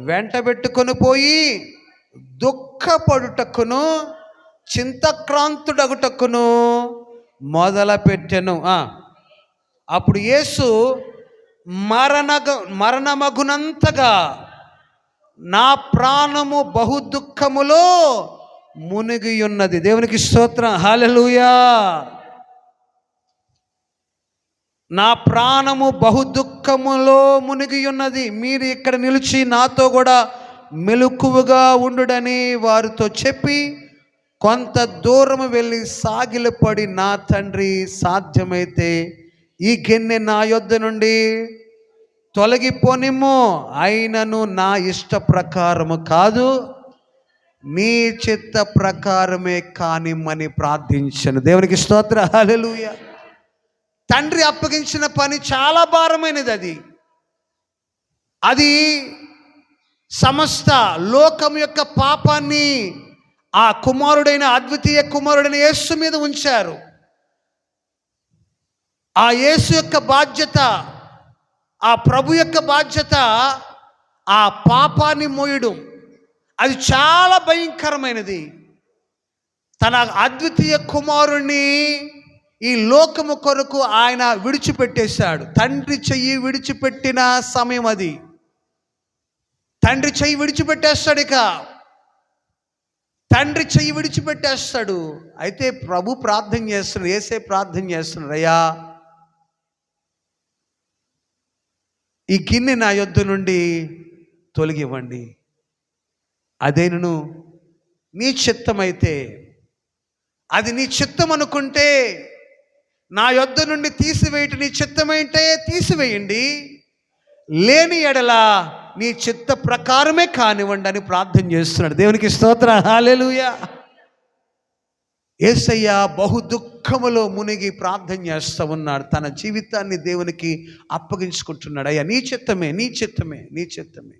వెంటబెట్టుకొని పోయి దుఃఖపడుటకును చింతక్రాంతుడగుటకును మొదలుపెట్టెను. అప్పుడు యేసు మరణమగునంతగా నా ప్రాణము బహు దుఃఖములో మునిగి ఉన్నది. దేవునికి స్తోత్రం, హల్లెలూయా. నా ప్రాణము బహు దుఃఖములో మునిగి ఉన్నది, మీరు ఇక్కడ నిలిచి నాతో కూడా మెలకువగా ఉండుడని వారితో చెప్పి కొంత దూరం వెళ్ళి సాగిలపడి, నా తండ్రి, సాధ్యమైతే ఈ గిన్నె నా యొద్ద నుండి తొలగిపోనిమ్ము, అయినను నా ఇష్ట ప్రకారము కాదు, నీ చిత్త ప్రకారమే కానిమ్మని ప్రార్థించను. దేవునికి స్తోత్రం, హల్లెలూయా. తండ్రి అప్పగించిన పని చాలా భారమైనది. అది సమస్త లోకం యొక్క పాపాన్ని ఆ కుమారుడైన, అద్వితీయ కుమారుడైన యేసు మీద ఉంచారు. ఆ యేసు యొక్క బాధ్యత, ఆ ప్రభు యొక్క బాధ్యత ఆ పాపాన్ని మోయడం. అది చాలా భయంకరమైనది. తన అద్వితీయ కుమారుణ్ణి ఈ లోకము కొరకు ఆయన విడిచిపెట్టేశాడు. తండ్రి చెయ్యి విడిచిపెట్టిన సమయం అది. తండ్రి చెయ్యి విడిచిపెట్టేస్తాడు. ఇక తండ్రి చెయ్యి విడిచిపెట్టేస్తాడు. అయితే ప్రభు ప్రార్థన చేస్తున్నాడు, యేసే ప్రార్థన చేస్తున్నాడు, అయ్యా ఈ గిన్నె నా యొద్ద నుండి తొలగివ్వండి, అదేను నీ చిత్తమైతే, అది నీ చిత్తం అనుకుంటే నా యొద్ద నుండి తీసివేయటం నీ చిత్తమైతే తీసివేయండి, లేని ఎడల నీ చిత్త ప్రకారమే కానివ్వండి అని ప్రార్థన చేస్తున్నాడు. దేవునికి స్తోత్రం, హల్లెలూయా. యేసయ్య బహు దుఃఖములో మునిగి ప్రార్థన చేస్తూ ఉన్నాడు. తన జీవితాన్ని దేవునికి అప్పగించుకుంటున్నాడు. అయ్యా నీ చిత్తమే, నీ చిత్తమే, నీ చిత్తమే,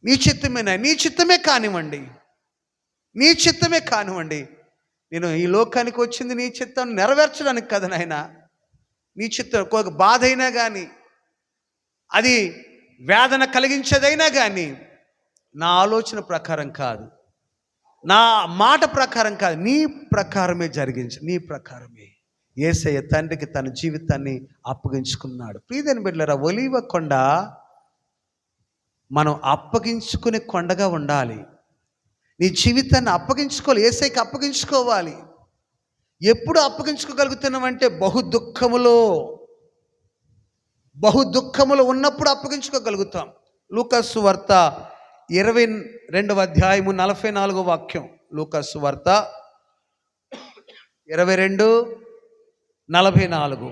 నీ చిత్తమేనా, నీ చిత్తమే కానివ్వండి, నీ చిత్తమే కానివ్వండి. నేను ఈ లోకానికి వచ్చింది నీ చిత్తాన్ని నెరవేర్చడానికి కదా నాయన. నీ చిత్తం ఒక బాధ అయినా కానీ, అది వేదన కలిగించేదైనా కానీ నా ఆలోచన ప్రకారం కాదు, నా మాట ప్రకారం కాదు, నీ ప్రకారమే జరిగించు, నీ ప్రకారమే. యేసయ్య తండ్రికి తన జీవితాన్ని అప్పగించుకున్నాడు. ప్రియమైన బిడ్డలారా, ఒలీవ కొండ మనం అప్పగించుకునే కొండగా ఉండాలి. నీ జీవితాన్ని అప్పగించుకోవాలి, యేసయ్యకి అప్పగించుకోవాలి. ఎప్పుడు అప్పగించుకోగలుగుతున్నామంటే బహు దుఃఖములో ఉన్నప్పుడు అప్పగించుకోగలుగుతాం. లూకాసు సువార్త 22వ అధ్యాయము 44వ వాక్యం. లూకాసు సువార్త 22:44.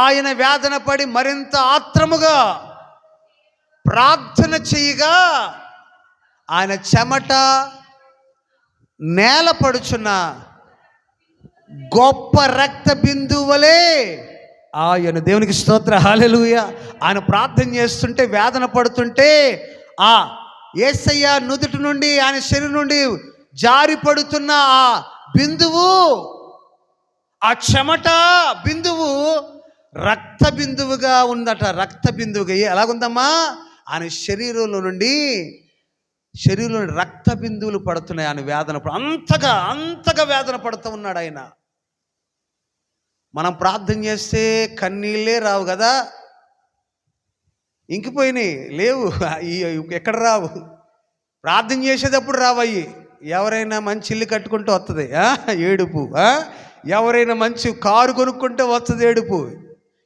ఆయన వేదన పడి మరింత ఆత్రముగా ప్రార్థన చేయగా ఆయన చెమట నేల పడుచున్న గొప్ప రక్త బిందువులే ఆయన. దేవునికి స్తోత్రం, హల్లెలూయా. ఆయన ప్రార్థన చేస్తుంటే, వేదన పడుతుంటే, ఆ యేసయ్య నుదుటి నుండి, ఆయన శరీరం నుండి జారి పడుతున్న ఆ బిందువు, ఆ చెమట బిందువు రక్త బిందువుగా ఉందట. రక్త బిందువుగా ఎలాగుందమ్మా? ఆయన శరీరంలో నుండి రక్త బిందువులు పడుతున్నాయి. ఆయన వేదన అంతగా వేదన పడుతూ ఉన్నాడు ఆయన. మనం ప్రార్థన చేస్తే కన్నీళ్ళే రావు కదా, ఇంకిపోయినాయి లేవు, ఎక్కడ రావు. ప్రార్థన చేసేటప్పుడు రావయ్యి. ఎవరైనా మంచి ఇల్లు కట్టుకుంటే వస్తుంది ఏడుపు, ఎవరైనా మంచి కారు కొనుక్కుంటే వస్తుంది ఏడుపు,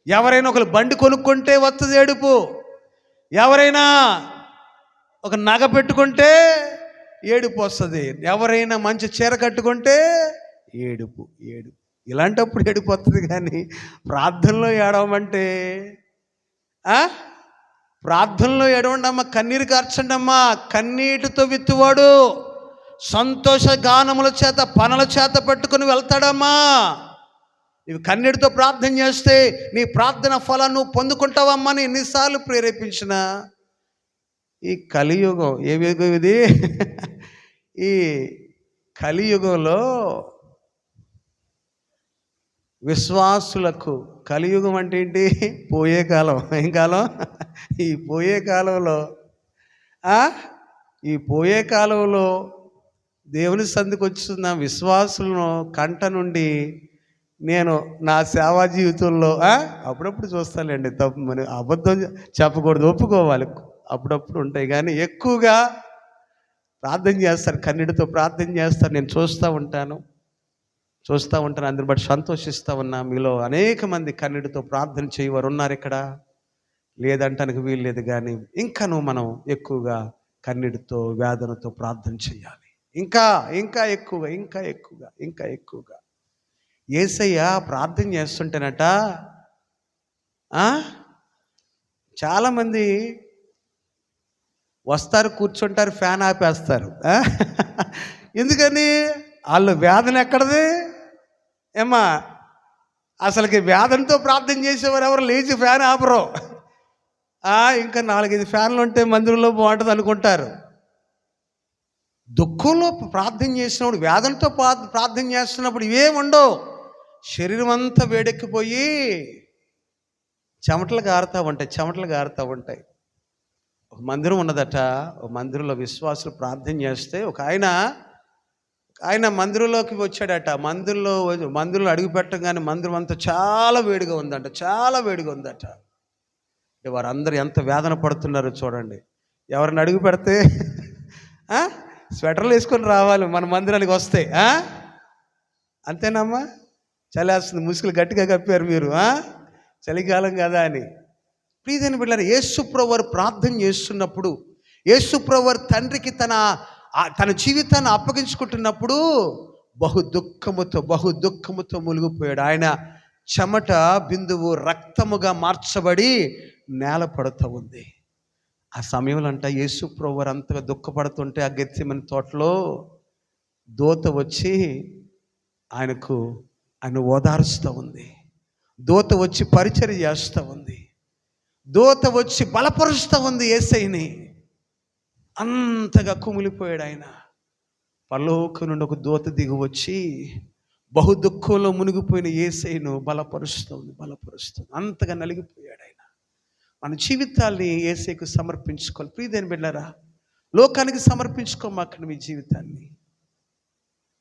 ఎవరైనా ఒకరు బండి కొనుక్కుంటే వస్తుంది ఏడుపు. ఎవరైనా ఒక నగ పెట్టుకుంటే ఏడుపు వస్తుంది, ఎవరైనా మంచి చీర కట్టుకుంటే ఏడుపు. ఇలాంటప్పుడు ఏడుపు వస్తుంది. కానీ ప్రార్థనలో ఏడవమంటే ప్రార్థనలో ఏడవండమ్మా, కన్నీరు కార్చండి అమ్మా. కన్నీటితో విత్తువాడు సంతోష గానముల చేత పనుల చేత పెట్టుకుని వెళ్తాడమ్మా. నీవు కన్నీటితో ప్రార్థన చేస్తే నీ ప్రార్థన ఫలాన్ని నువ్వు పొందుకుంటావమ్మా అని ఎన్నిసార్లు ప్రేరేపించిన ఈ కలియుగం, ఏ యుగం ఇది? ఈ కలియుగంలో విశ్వాసులకు, కలియుగం అంటే ఏంటి? పోయే కాలం. ఏం కాలం? ఈ పోయే కాలంలో దేవుని సంధికి వచ్చిన విశ్వాసులను కంట నుండి నేను నా సేవా జీవితంలో అప్పుడప్పుడు చూస్తానండి. తప్పు మరి అబద్ధం చెప్పకూడదు, ఒప్పుకోవాలి. అప్పుడప్పుడు ఉంటాయి, కానీ ఎక్కువగా ప్రార్థన చేస్తారు, కన్నీటితో ప్రార్థన చేస్తారు. నేను చూస్తూ ఉంటాను. అందరిని బట్టి సంతోషిస్తూ ఉన్నా. మీలో అనేక మంది కన్నీటితో ప్రార్థన చేయవారు ఉన్నారు ఇక్కడ, లేదంటానికి వీలు లేదు. కానీ ఇంకా మనం ఎక్కువగా కన్నీటితో వేదనతో ప్రార్థన చేయాలి. ఇంకా ఎక్కువగా యేసయ్య ప్రార్థన చేస్తుంటేనట చాలామంది వస్తారు, కూర్చుంటారు, ఫ్యాన్ ఆపేస్తారు. ఎందుకని? వాళ్ళు వేదన ఎక్కడది ఏమ్మా? అసలుకి వేదనతో ప్రార్థన చేసేవారు ఎవరు లేచి ఫ్యాన్ ఆపరు. ఇంకా 4-5 ఫ్యాన్లు ఉంటే మందిరంలో బాగుంటుంది అనుకుంటారు. దుఃఖంలో ప్రార్థన చేసినప్పుడు, వేదనతో ప్రార్థన చేస్తున్నప్పుడు ఇవేముండవు. శరీరం అంతా వేడెక్కిపోయి చెమటలు గారుతూ ఉంటాయి. ఒక మందిరం ఉన్నదట. ఒక మందిరంలో విశ్వాసులు ప్రార్థన చేస్తే ఒక ఆయన మందిరంలోకి వచ్చాడట. మందిరంలో అడుగు పెట్టగానే మందిరం అంతా చాలా వేడిగా ఉందట. వారందరూ ఎంత వేదన పడుతున్నారో చూడండి. ఎవరిని అడుగు పెడితే స్వెటర్లు వేసుకొని రావాలి మన మందిరానికి వస్తే. అంతేనమ్మా? చలేస్తుంది, ముసుగులు గట్టిగా కప్పారు మీరు, చలికాలం కదా అని. ప్లీజ్ బిడ్డలారా, యేసుప్రభువు వారు ప్రార్థన చేస్తున్నప్పుడు, యేసుప్రభువు వారు తండ్రికి తన జీవితాన్ని అప్పగించుకుంటున్నప్పుడు బహు దుఃఖముతో మునిగిపోయాడు. ఆయన చెమట బిందువు రక్తముగా మార్చబడి నేల పడుతూ ఉంది. ఆ సమయంలో యేసుప్రభువు వారు అంతగా దుఃఖపడుతుంటే ఆ గెత్సేమని తోటలో దూత వచ్చి ఆయన ఓదారుస్తూ ఉంది. దూత వచ్చి పరిచర్య చేస్తూ ఉంది. దూత వచ్చి బలపరుస్తూ ఉంది యేసయ్యని. అంతగా కుమిలిపోయాడు ఆయన. పరలోకం నుండి ఒక దూత దిగి వచ్చి బహు దుఃఖంలో మునిగిపోయిన యేసయ్యను బలపరుస్తుంది. అంతగా నలిగిపోయాడు ఆయన. మన జీవితాల్ని యేసయ్యకు సమర్పించుకోవాలి. ప్రియమైన బిడ్డలారా, లోకానికి సమర్పించుకోమాకండి మీ జీవితాన్ని.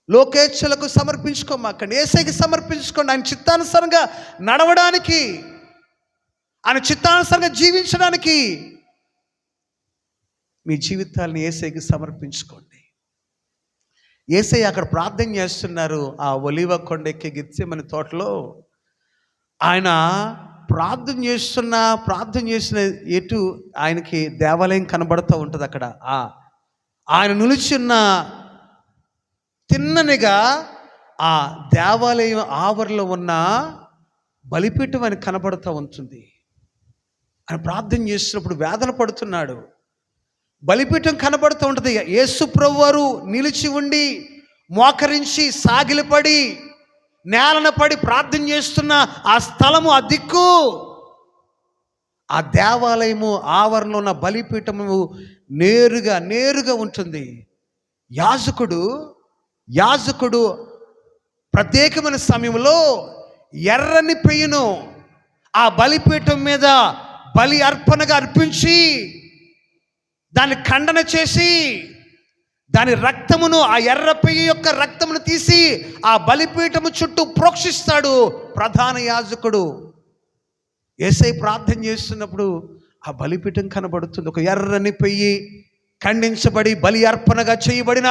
లోకేచ్ఛలకు సమర్పించుకోమాకండి. యేసయ్యకి సమర్పించుకోండి. ఆయన చిత్తానుసారంగా నడవడానికి, ఆయన చిత్తానుసారంగా జీవించడానికి మీ జీవితాలను యేసయ్యకి సమర్పించుకోండి. యేసయ్య అక్కడ ప్రార్థన చేస్తున్నారు. ఆ ఒలీవ కొండ ఎక్కి గెత్సేమని తోటలో ఆయన ప్రార్థన చేసిన ఎటు ఆయనకి దేవాలయం కనబడుతూ ఉంటుంది. అక్కడ ఆయన నిలుచున్న తిన్ననిగా ఆ దేవాలయం ఆవరణలో ఉన్న బలిపీఠం ఆయన కనబడుతూ ఉంటుంది. ఆయన ప్రార్థన చేస్తున్నప్పుడు వేదన పడుతున్నాడు. బలిపీఠం కనబడుతూ ఉంటుంది. యేసు ప్రభువు వారు నిలిచి ఉండి మోకరించి సాగిలపడి నేలన పడి ప్రార్థన చేస్తున్న ఆ స్థలము, ఆ దిక్కు, ఆ దేవాలయము ఆవరణలో ఉన్న బలిపీఠము నేరుగా ఉంటుంది. యాజకుడు ప్రత్యేకమైన సమయంలో ఎర్రని పెయ్యను ఆ బలిపీఠం మీద బలి అర్పణగా అర్పించి దాన్ని ఖండన చేసి దాని రక్తమును, ఆ ఎర్ర పెయ్యి యొక్క రక్తమును తీసి ఆ బలిపీఠము చుట్టూ ప్రోక్షిస్తాడు ప్రధాన యాజకుడు. యేసయ్య ప్రార్థన చేస్తున్నప్పుడు ఆ బలిపీఠం కనబడుతుంది. ఒక ఎర్రని పెయ్యి ఖండించబడి బలి అర్పణగా చేయబడిన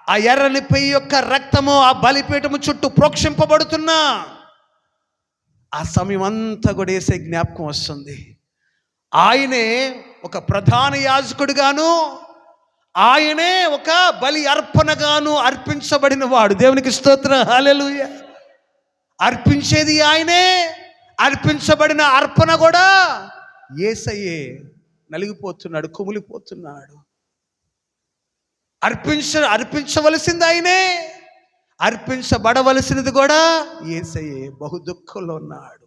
ఆ ఎర్రని పెయ్యి యొక్క రక్తము ఆ బలిపీఠము చుట్టూ ప్రోక్షింపబడుతున్నా ఆ సమయం అంతా కూడా యేసయ్య జ్ఞాపకం వస్తుంది. ఆయనే ఒక ప్రధాన యాజకుడిగాను, ఆయనే ఒక బలి అర్పణగాను అర్పించబడిన వాడు. దేవునికి స్తోత్రం, హల్లెలూయా. అర్పించేది ఆయనే, అర్పించబడిన అర్పణ కూడా యేసయ్యే. నలిగిపోతున్నాడు, కుమిలిపోతున్నాడు. అర్పించవలసింది ఆయనే, అర్పించబడవలసినది కూడా యేసయ్యే. బహు దుఃఖంలో ఉన్నాడు.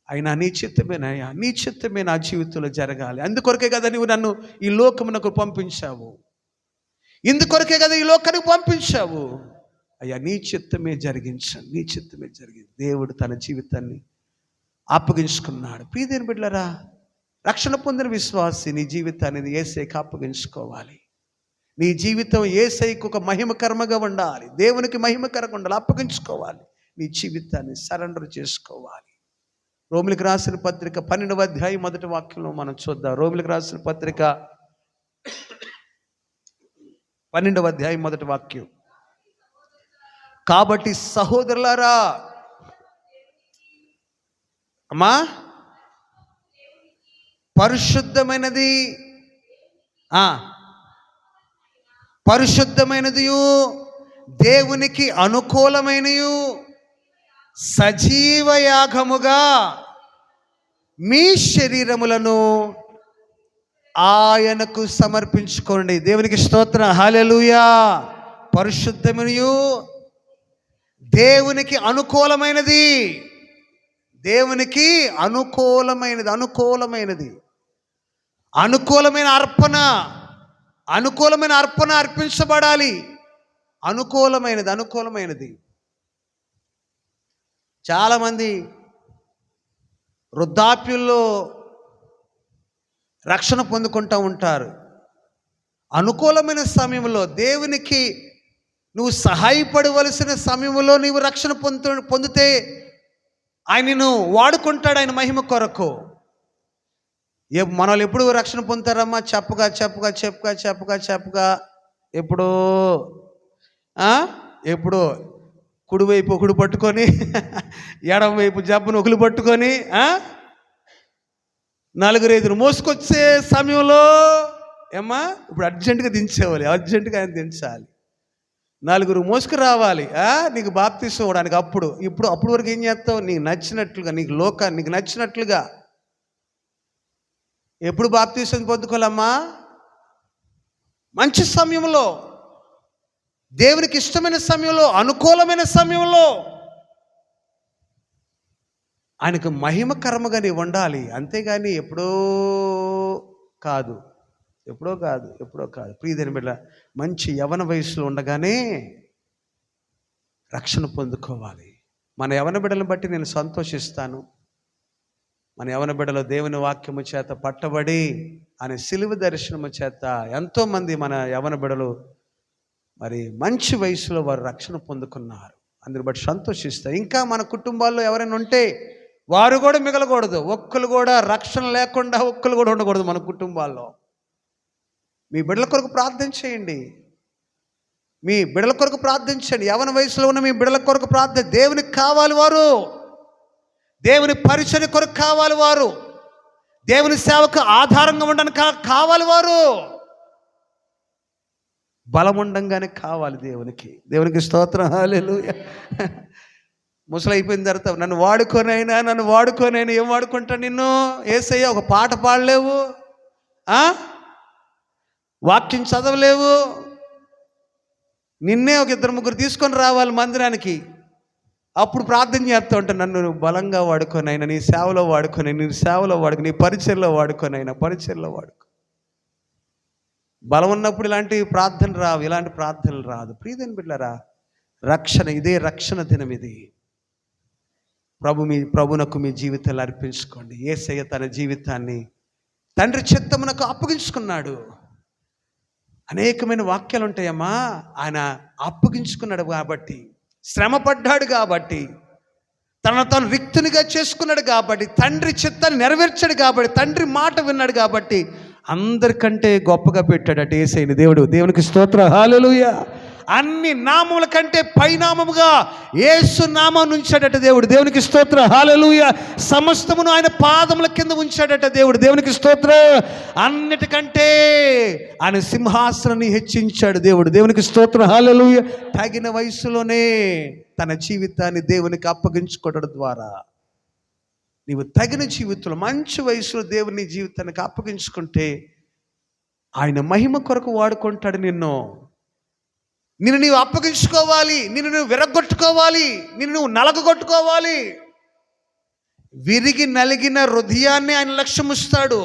అయినా నీ చిత్తమేనయ్యా, నీ చిత్తమే నా జీవితంలో జరగాలి. అందుకొరకే కదా నువ్వు నన్ను ఈ లోకమునకు పంపించావు, ఇందుకొరకే కదా ఈ లోకానికి పంపించావు. అయ్యా నీ చిత్తమే జరిగించండి, నీ చిత్తమే జరిగింది. దేవుడు తన జీవితాన్ని అప్పగించుకున్నాడు. ప్రియదేని బిడ్డలారా, రక్షణ పొందిన విశ్వాసి నీ జీవితాన్ని యేసయ్యకి అప్పగించుకోవాలి. నీ జీవితం యేసయ్యకు ఒక మహిమకరముగా ఉండాలి, దేవునికి మహిమకరంగా ఉండాలి. అప్పగించుకోవాలి, నీ జీవితాన్ని సరెండర్ చేసుకోవాలి. రోమిలికి రాసిన పత్రిక 12వ అధ్యాయం 1వ వాక్యంలో మనం చూద్దాం. రోమిలికి రాసిన పత్రిక 12వ అధ్యాయం 1వ వాక్యం. కాబట్టి సహోదరులారా, అమ్మా, పరిశుద్ధమైనది పరిశుద్ధమైనదియు దేవునికి అనుకూలమైనయు సజీవ యాగముగా మీ శరీరములను ఆయనకు సమర్పించుకోండి. దేవునికి స్తోత్రం, హల్లెలూయా. పరిశుద్ధమైనయు దేవునికి అనుకూలమైనది, దేవునికి అనుకూలమైనది అనుకూలమైన అర్పణ అర్పించబడాలి. అనుకూలమైనది. చాలామంది వృద్ధాప్యంలో రక్షణ పొందుకుంటూ ఉంటారు. అనుకూలమైన సమయంలో, దేవునికి నువ్వు సహాయపడవలసిన సమయంలో నీవు రక్షణ పొందితే ఆయన నిన్ను వాడుకుంటాడు, ఆయన మహిమ కొరకు. మనల్ని ఎప్పుడు రక్షణ పొందుతారమ్మా? చెప్పగా ఎప్పుడో కుడివైపు ఒకడు పట్టుకొని, ఎడం వైపు జబ్బును ఒకరు పట్టుకొని, 4-5 మోసుకొచ్చే సమయంలో ఏమ్మా ఇప్పుడు అర్జెంటుగా దించేవాలి, అర్జెంటుగా ఆయన దించాలి. 4 మోసుకు రావాలి నీకు బాప్తిసం ఇవ్వడానికి. అప్పుడు వరకు ఏం చేస్తావు? నీకు నచ్చినట్లుగా, నీకు నచ్చినట్లుగా. ఎప్పుడు బాప్తిసం పొందుకోవాలమ్మా? మంచి సమయంలో, దేవునికి ఇష్టమైన సమయంలో, అనుకూలమైన సమయంలో, ఆయనకు మహిమకరముగా నీవు ఉండాలి. అంతేగాని ఎప్పుడో కాదు. ప్రియదేని బిడ్డ, మంచి యవన వయసులో ఉండగానే రక్షణ పొందుకోవాలి. మన యవన బిడ్డలను బట్టి నేను సంతోషిస్తాను. మన యవన బిడ్డలో దేవుని వాక్యము చేత పట్టబడి ఆయన సిలువ దర్శనము చేత ఎంతోమంది మన యవన బిడ్డలు మరి మంచి వయసులో వారు రక్షణ పొందుకున్నారు. అందుని బట్టి సంతోషిస్తారు. ఇంకా మన కుటుంబాల్లో ఎవరైనా ఉంటే వారు కూడా మిగలకూడదు. ఒక్కరు కూడా రక్షణ లేకుండా ఒక్కరు కూడా ఉండకూడదు మన కుటుంబాల్లో. మీ బిడ్డల కొరకు ప్రార్థన చేయండి, మీ బిడ్డల కొరకు ప్రార్థించండి. యవన వయసులో ఉన్న మీ బిడ్డల కొరకు ప్రార్థన. దేవునికి కావాలి వారు, దేవుని పరిచర్య కొరకు కావాలి వారు, దేవుని సేవకు ఆధారంగా ఉండడానికి కావాలి వారు. బలముండంగానే కావాలి దేవునికి స్తోత్రం, హల్లెలూయా. ముసలి అయిపోయిన తర్వాత నన్ను వాడుకోనైనా ఏం వాడుకుంటా నిన్ను? యేసయ్య ఒక పాట పాడలేవు, వాక్యం చదవలేవు, నిన్నే ఒక 2-3 తీసుకొని రావాలి మందిరానికి. అప్పుడు ప్రార్థన చేస్తూ ఉంటాను, నన్ను బలంగా వాడుకోనైనా, నీ సేవలో వాడుకో, నీ పరిచర్లో వాడుకోనైనా, వాడుకో. బలం ఉన్నప్పుడు ఇలాంటి ప్రార్థనలు రాదు. ప్రియదేని బిడ్డలారా, ఇదే రక్షణ దినం. ఇది ప్రభునకు మీ జీవితాలు అర్పించుకోండి. యేసయ్య తన జీవితాన్ని తండ్రి చిత్తమునకు అప్పగించుకున్నాడు. అనేకమైన వాక్యాలు ఉంటాయమ్మా. ఆయన అప్పగించుకున్నాడు కాబట్టి, శ్రమపడ్డాడు కాబట్టి, తను రిక్తునిగా చేసుకున్నాడు కాబట్టి, తండ్రి చిత్తాన్ని నెరవేర్చాడు కాబట్టి, తండ్రి మాట విన్నాడు కాబట్టి అందరికంటే గొప్పగా పెట్టాడట యేసయ్యని దేవుడు. దేవునికి స్తోత్రం, హల్లెలూయా. అన్ని నామముల కంటే పైనామముగా యేసు నామమును ఉంచాడట దేవుడు. దేవునికి స్తోత్రం, హల్లెలూయా. సమస్తమును ఆయన పాదముల కింద ఉంచాడట దేవుడు. దేవునికి స్తోత్రం. అన్నిటికంటే ఆయన సింహాసనాన్ని హెచ్చించాడు దేవుడు. దేవునికి స్తోత్రం, హల్లెలూయా. తగిన వయసులోనే తన జీవితాన్ని దేవునికి అప్పగించుకోవడం ద్వారా నీవు తగిన జీవితంలో మంచి వయసులో దేవుని జీవితానికి అప్పగించుకుంటే ఆయన మహిమ కొరకు వాడుకుంటాడు. నిన్ను నీవు అప్పగించుకోవాలి, నిన్ను నువ్వు విరగొట్టుకోవాలి, నిన్ను నువ్వు నలగొట్టుకోవాలి. విరిగి నలిగిన హృదయాన్ని ఆయన లక్ష్యముస్తాడు.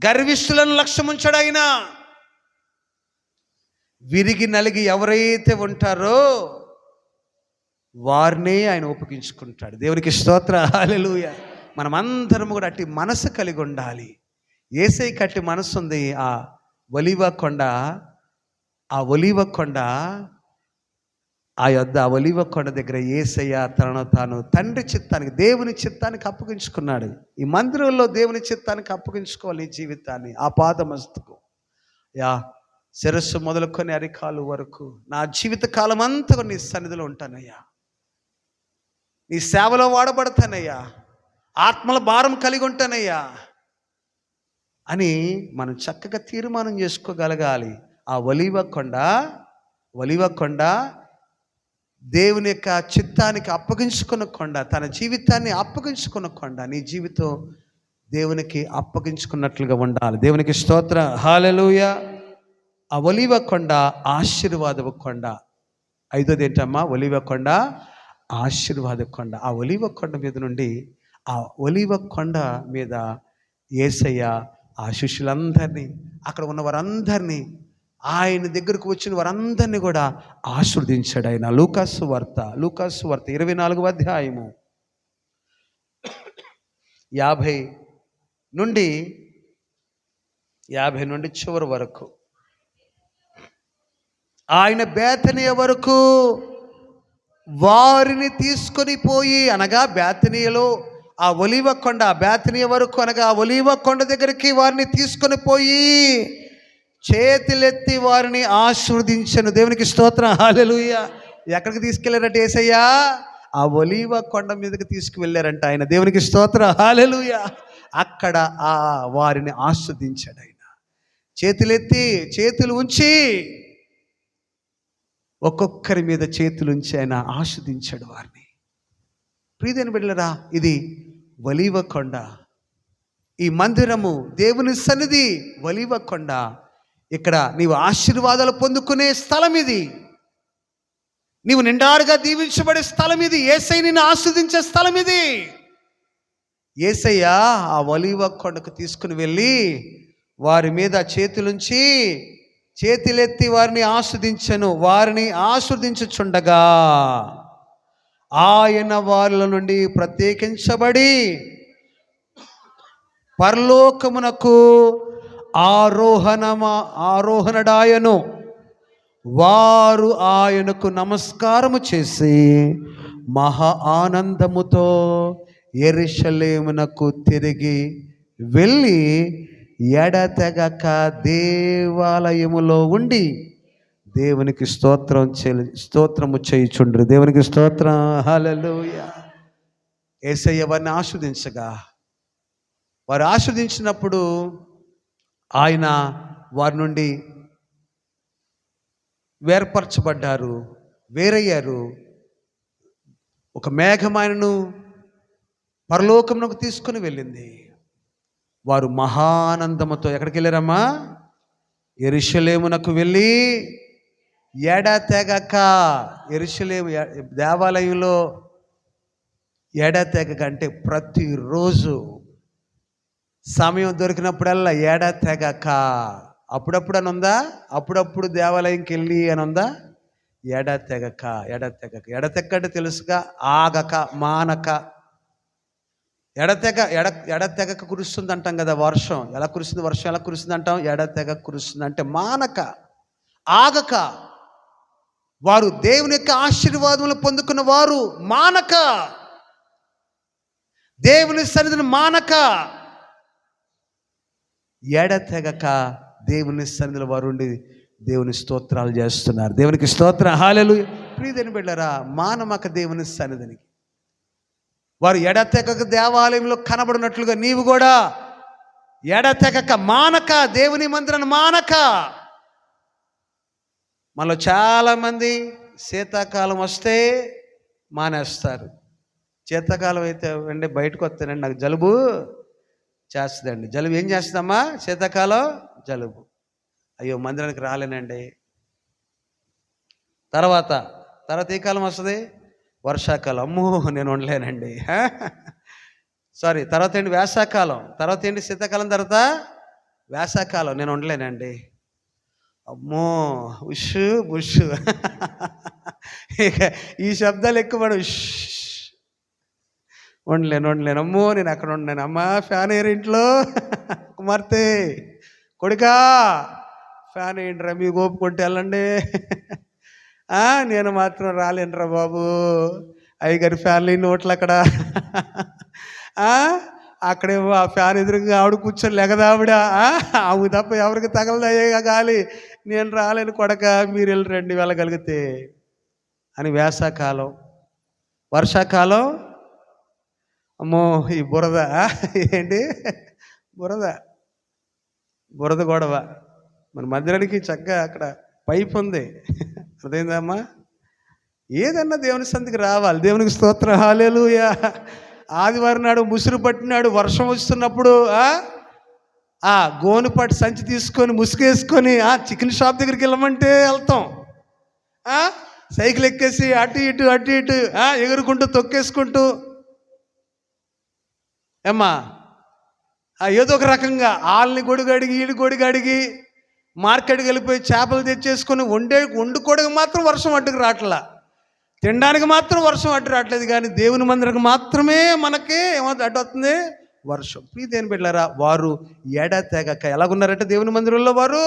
గర్విష్ఠులను లక్ష్యముంచాడు ఆయన. విరిగి నలిగి ఎవరైతే ఉంటారో వారినే ఆయన ఒప్పించుకుంటాడు. దేవునికి స్తోత్రం, హల్లెలూయా. మనమందరం కూడా అట్టి మనసు కలిగి ఉండాలి. యేసయ్యకి అట్టి మనసు ఉంది. ఆ ఒలీవ కొండ ఆ ఒలీవ కొండ దగ్గర యేసయ్య తనను తాను తండ్రి చిత్తానికి, దేవుని చిత్తానికి అప్పగించుకున్నాడు. ఈ మందిరంలో దేవుని చిత్తానికి అప్పగించుకోవాలి ఈ జీవితాన్ని. ఆ పాదమస్తకు శిరస్సు మొదలుకొని అరికాలు వరకు నా జీవిత కాలం అంతా నీ సన్నిధిలో ఉంటానయ్యా, నీ సేవలో వాడబడతానయ్యా, ఆత్మల భారం కలిగి ఉంటానయ్యా అని మనం చక్కగా తీర్మానం చేసుకోగలగాలి. ఆ ఒలీవ కొండ దేవుని యొక్క చిత్తానికి అప్పగించుకున్న కొండ, తన జీవితాన్ని అప్పగించుకున్న కొండ. నీ జీవితం దేవునికి అప్పగించుకున్నట్లుగా ఉండాలి. దేవునికి స్తోత్రం, హల్లెలూయా. ఆ ఒలీవ కొండ ఆశీర్వాదపు కొండ. ఐదోది ఏంటమ్మా? ఒలీవ కొండ, ఆశీర్వాద కొండ. ఆ ఒలీవ కొండ మీద నుండి, ఆ ఒలీవ కొండ మీద యేసయ్య ఆ శిష్యులందరినీ, అక్కడ ఉన్న వారందరినీ, ఆయన దగ్గరకు వచ్చిన వారందరినీ కూడా ఆశీర్వదించాడు ఆయన. లూకాసు వార్త 24వ అధ్యాయము 50 నుండి చివరి వరకు. ఆయన బేతనియ వరకు వారిని తీసుకొని పోయి, అనగా బేతనియలో ఆ ఒలీవ కొండ, బేతనియ వరకు అనగా ఆ ఒలీవ కొండ దగ్గరికి వారిని తీసుకొని పోయి చేతులెత్తి వారిని ఆశీర్వదించను. దేవునికి స్తోత్రం, హల్లెలూయా. ఎక్కడికి తీసుకెళ్లారంటే యేసయ్య ఆ ఒలీవ కొండ మీదకి తీసుకువెళ్ళారంట ఆయన. దేవునికి స్తోత్రం, హల్లెలూయా. అక్కడ ఆ వారిని ఆశీర్వదించాడు ఆయన. చేతులెత్తి, చేతులు ఉంచి, ఒక్కొక్కరి మీద చేతులుంచి ఆయన ఆశీర్వదించాడు వారిని. ప్రియమైన బిడ్డలారా, ఇది ఒలీవ కొండ. ఈ మందిరము దేవుని సన్నిధి ఒలీవ కొండ. ఇక్కడ నీవు ఆశీర్వాదాలు పొందుకునే స్థలం ఇది. నీవు నిండారుగా దీవించబడే స్థలం ఇది. యేసయ్య నిన్ను ఆశీర్వదించే స్థలం ఇది. యేసయ్య ఆ ఒలీవ కొండకు తీసుకుని వెళ్ళి వారి మీద చేతులుంచి, చేతులెత్తి వారిని ఆశీర్వదించెను. వారిని ఆశీర్వదించుచుండగా ఆయన వారిలో నుండి ప్రత్యేకించబడి పరలోకమునకు ఆరోహణడాయను. వారు ఆయనకు నమస్కారము చేసి మహా ఆనందముతో యెరూషలేమునకు తిరిగి వెళ్ళి ఎడతెగక దేవాలయములో ఉండి దేవునికి స్తోత్రము చేయుచుండ్రు. దేవునికి స్తోత్రం, హల్లెలూయా. యేసయ్య వారిని ఆశీర్వదించగా, వారు ఆశీర్వదించినప్పుడు ఆయన వారి నుండి వేర్పరచబడ్డారు, వేరయ్యారు. ఒక మేఘం ఆయనను పరలోకమునకు తీసుకుని వెళ్ళింది. వారు మహానందముతో ఎక్కడికి వెళ్ళారమ్మా? యెరూషలేమునకు వెళ్ళి ఎడతెగక, యెరూషలేము దేవాలయంలో ఎడతెగక అంటే ప్రతిరోజు సమయం దొరికినప్పుడల్లా ఎడతెగక. అప్పుడప్పుడు అని ఉందా? అప్పుడప్పుడు దేవాలయంకి వెళ్ళి అని ఉందా? ఎడతెగక. ఎడతెగక అంటే తెలుసుగా, ఆగక, మానక. ఎడతెగక కురుస్తుంది అంటాం కదా. వర్షం ఎలా కురుస్తుంది? వర్షం ఎలా కురుస్తుంది అంటాం? ఎడతెగక కురుస్తుంది అంటే మానక, ఆగక. వారు దేవుని యొక్క ఆశీర్వాదములు పొందుకున్న వారు మానక, దేవుని సన్నిధిని మానక, ఎడతెగక దేవుని సన్నిధిలో వారు ఉండి దేవుని స్తోత్రాలు చేస్తున్నారు. దేవునికి స్తోత్రం. హల్లెలూయా. ప్రియదేని బిడ్డలారా, మానమక దేవుని సన్నిధినికి. వారు ఎడతెగక దేవాలయంలో కనబడినట్లుగా నీవు కూడా ఎడతెగక మానక దేవుని మందిరాన్ని మానక. మనలో చాలామంది శీతాకాలం వస్తే మానేస్తారు. శీతాకాలం అయితే అండి బయటకు వస్తానండి నాకు జలుబు చేస్తుందండి. జలుబు ఏం చేస్తుందమ్మా? శీతాకాలం జలుబు. అయ్యో మందిరానికి రాలేనండి. తర్వాత ఏ కాలం వస్తుంది? వర్షాకాలం. అమ్మో నేను ఉండలేనండి. సారీ, తర్వాత ఏంటి? వేసవకాలం. తర్వాత ఏంటి? శీతాకాలం. తర్వాత వేసవకాలం. నేను ఉండలేనండి. అమ్మో ఉష్ బుష్. ఇక ఈ శబ్దాలు ఎక్కువ పడు. ఉండలేను. అమ్మో నేను అక్కడ ఉండలేను. అమ్మా ఫ్యాన్ ఎయిర్ ఇంట్లో. కుమార్తె కొడుకా ఫ్యాన్ ఏంట్రా మీ ఓపుకుంటే వెళ్ళండి. నేను మాత్రం రాలేనురా బాబు. అయ్యగారి ఫ్యాన్ లేని ఓట్లు అక్కడ. అక్కడేమో ఆ ఫ్యాన్ ఎదురుగా ఆవిడ కూర్చొని లెగదా ఆవిడ. ఆవు తప్ప ఎవరికి తగలదయ్యే గాలి. నేను రాలేను కొడక, మీరు వెళ్ళి రండి వెళ్ళగలిగితే అని. వేసవకాలం. వర్షాకాలం అమ్మో ఈ బురద. ఏంటి బురద గొడవ. మన మందిరానికి చక్కగా అక్కడ పైప్ ఉంది, అర్థమైందమ్మా. ఏదన్నా దేవుని సంధికి రావాలి. దేవునికి స్తోత్రం. హల్లెలూయా. ఆదివారం నాడు ముసురు పట్టినాడు, వర్షం వస్తున్నప్పుడు గోనుపట్టి సంచి తీసుకొని ముసుగేసుకొని చికెన్ షాప్ దగ్గరికి వెళ్ళమంటే వెళ్తాం. సైకిల్ ఎక్కేసి అటు ఇటు ఎగురుకుంటూ తొక్కేసుకుంటూ ఏమ్మా ఏదో ఒక రకంగా వాళ్ళని గొడుగడిగి వీడి గొడుగడిగి మార్కెట్కి వెళ్ళిపోయి చేపలు తెచ్చేసుకొని వండుకోవడానికి మాత్రం వర్షం అడ్డుకు రావట్లా, తినడానికి మాత్రం వర్షం అడ్డు రావట్లేదు. కానీ దేవుని మందిరానికి మాత్రమే మనకి ఏమవుతుంది? అడ్డు వస్తుంది వర్షం. ప్రియదేని బిడ్డలారా, వారు ఎడతెగక ఎలాగున్నారంటే దేవుని మందిరంలో వారు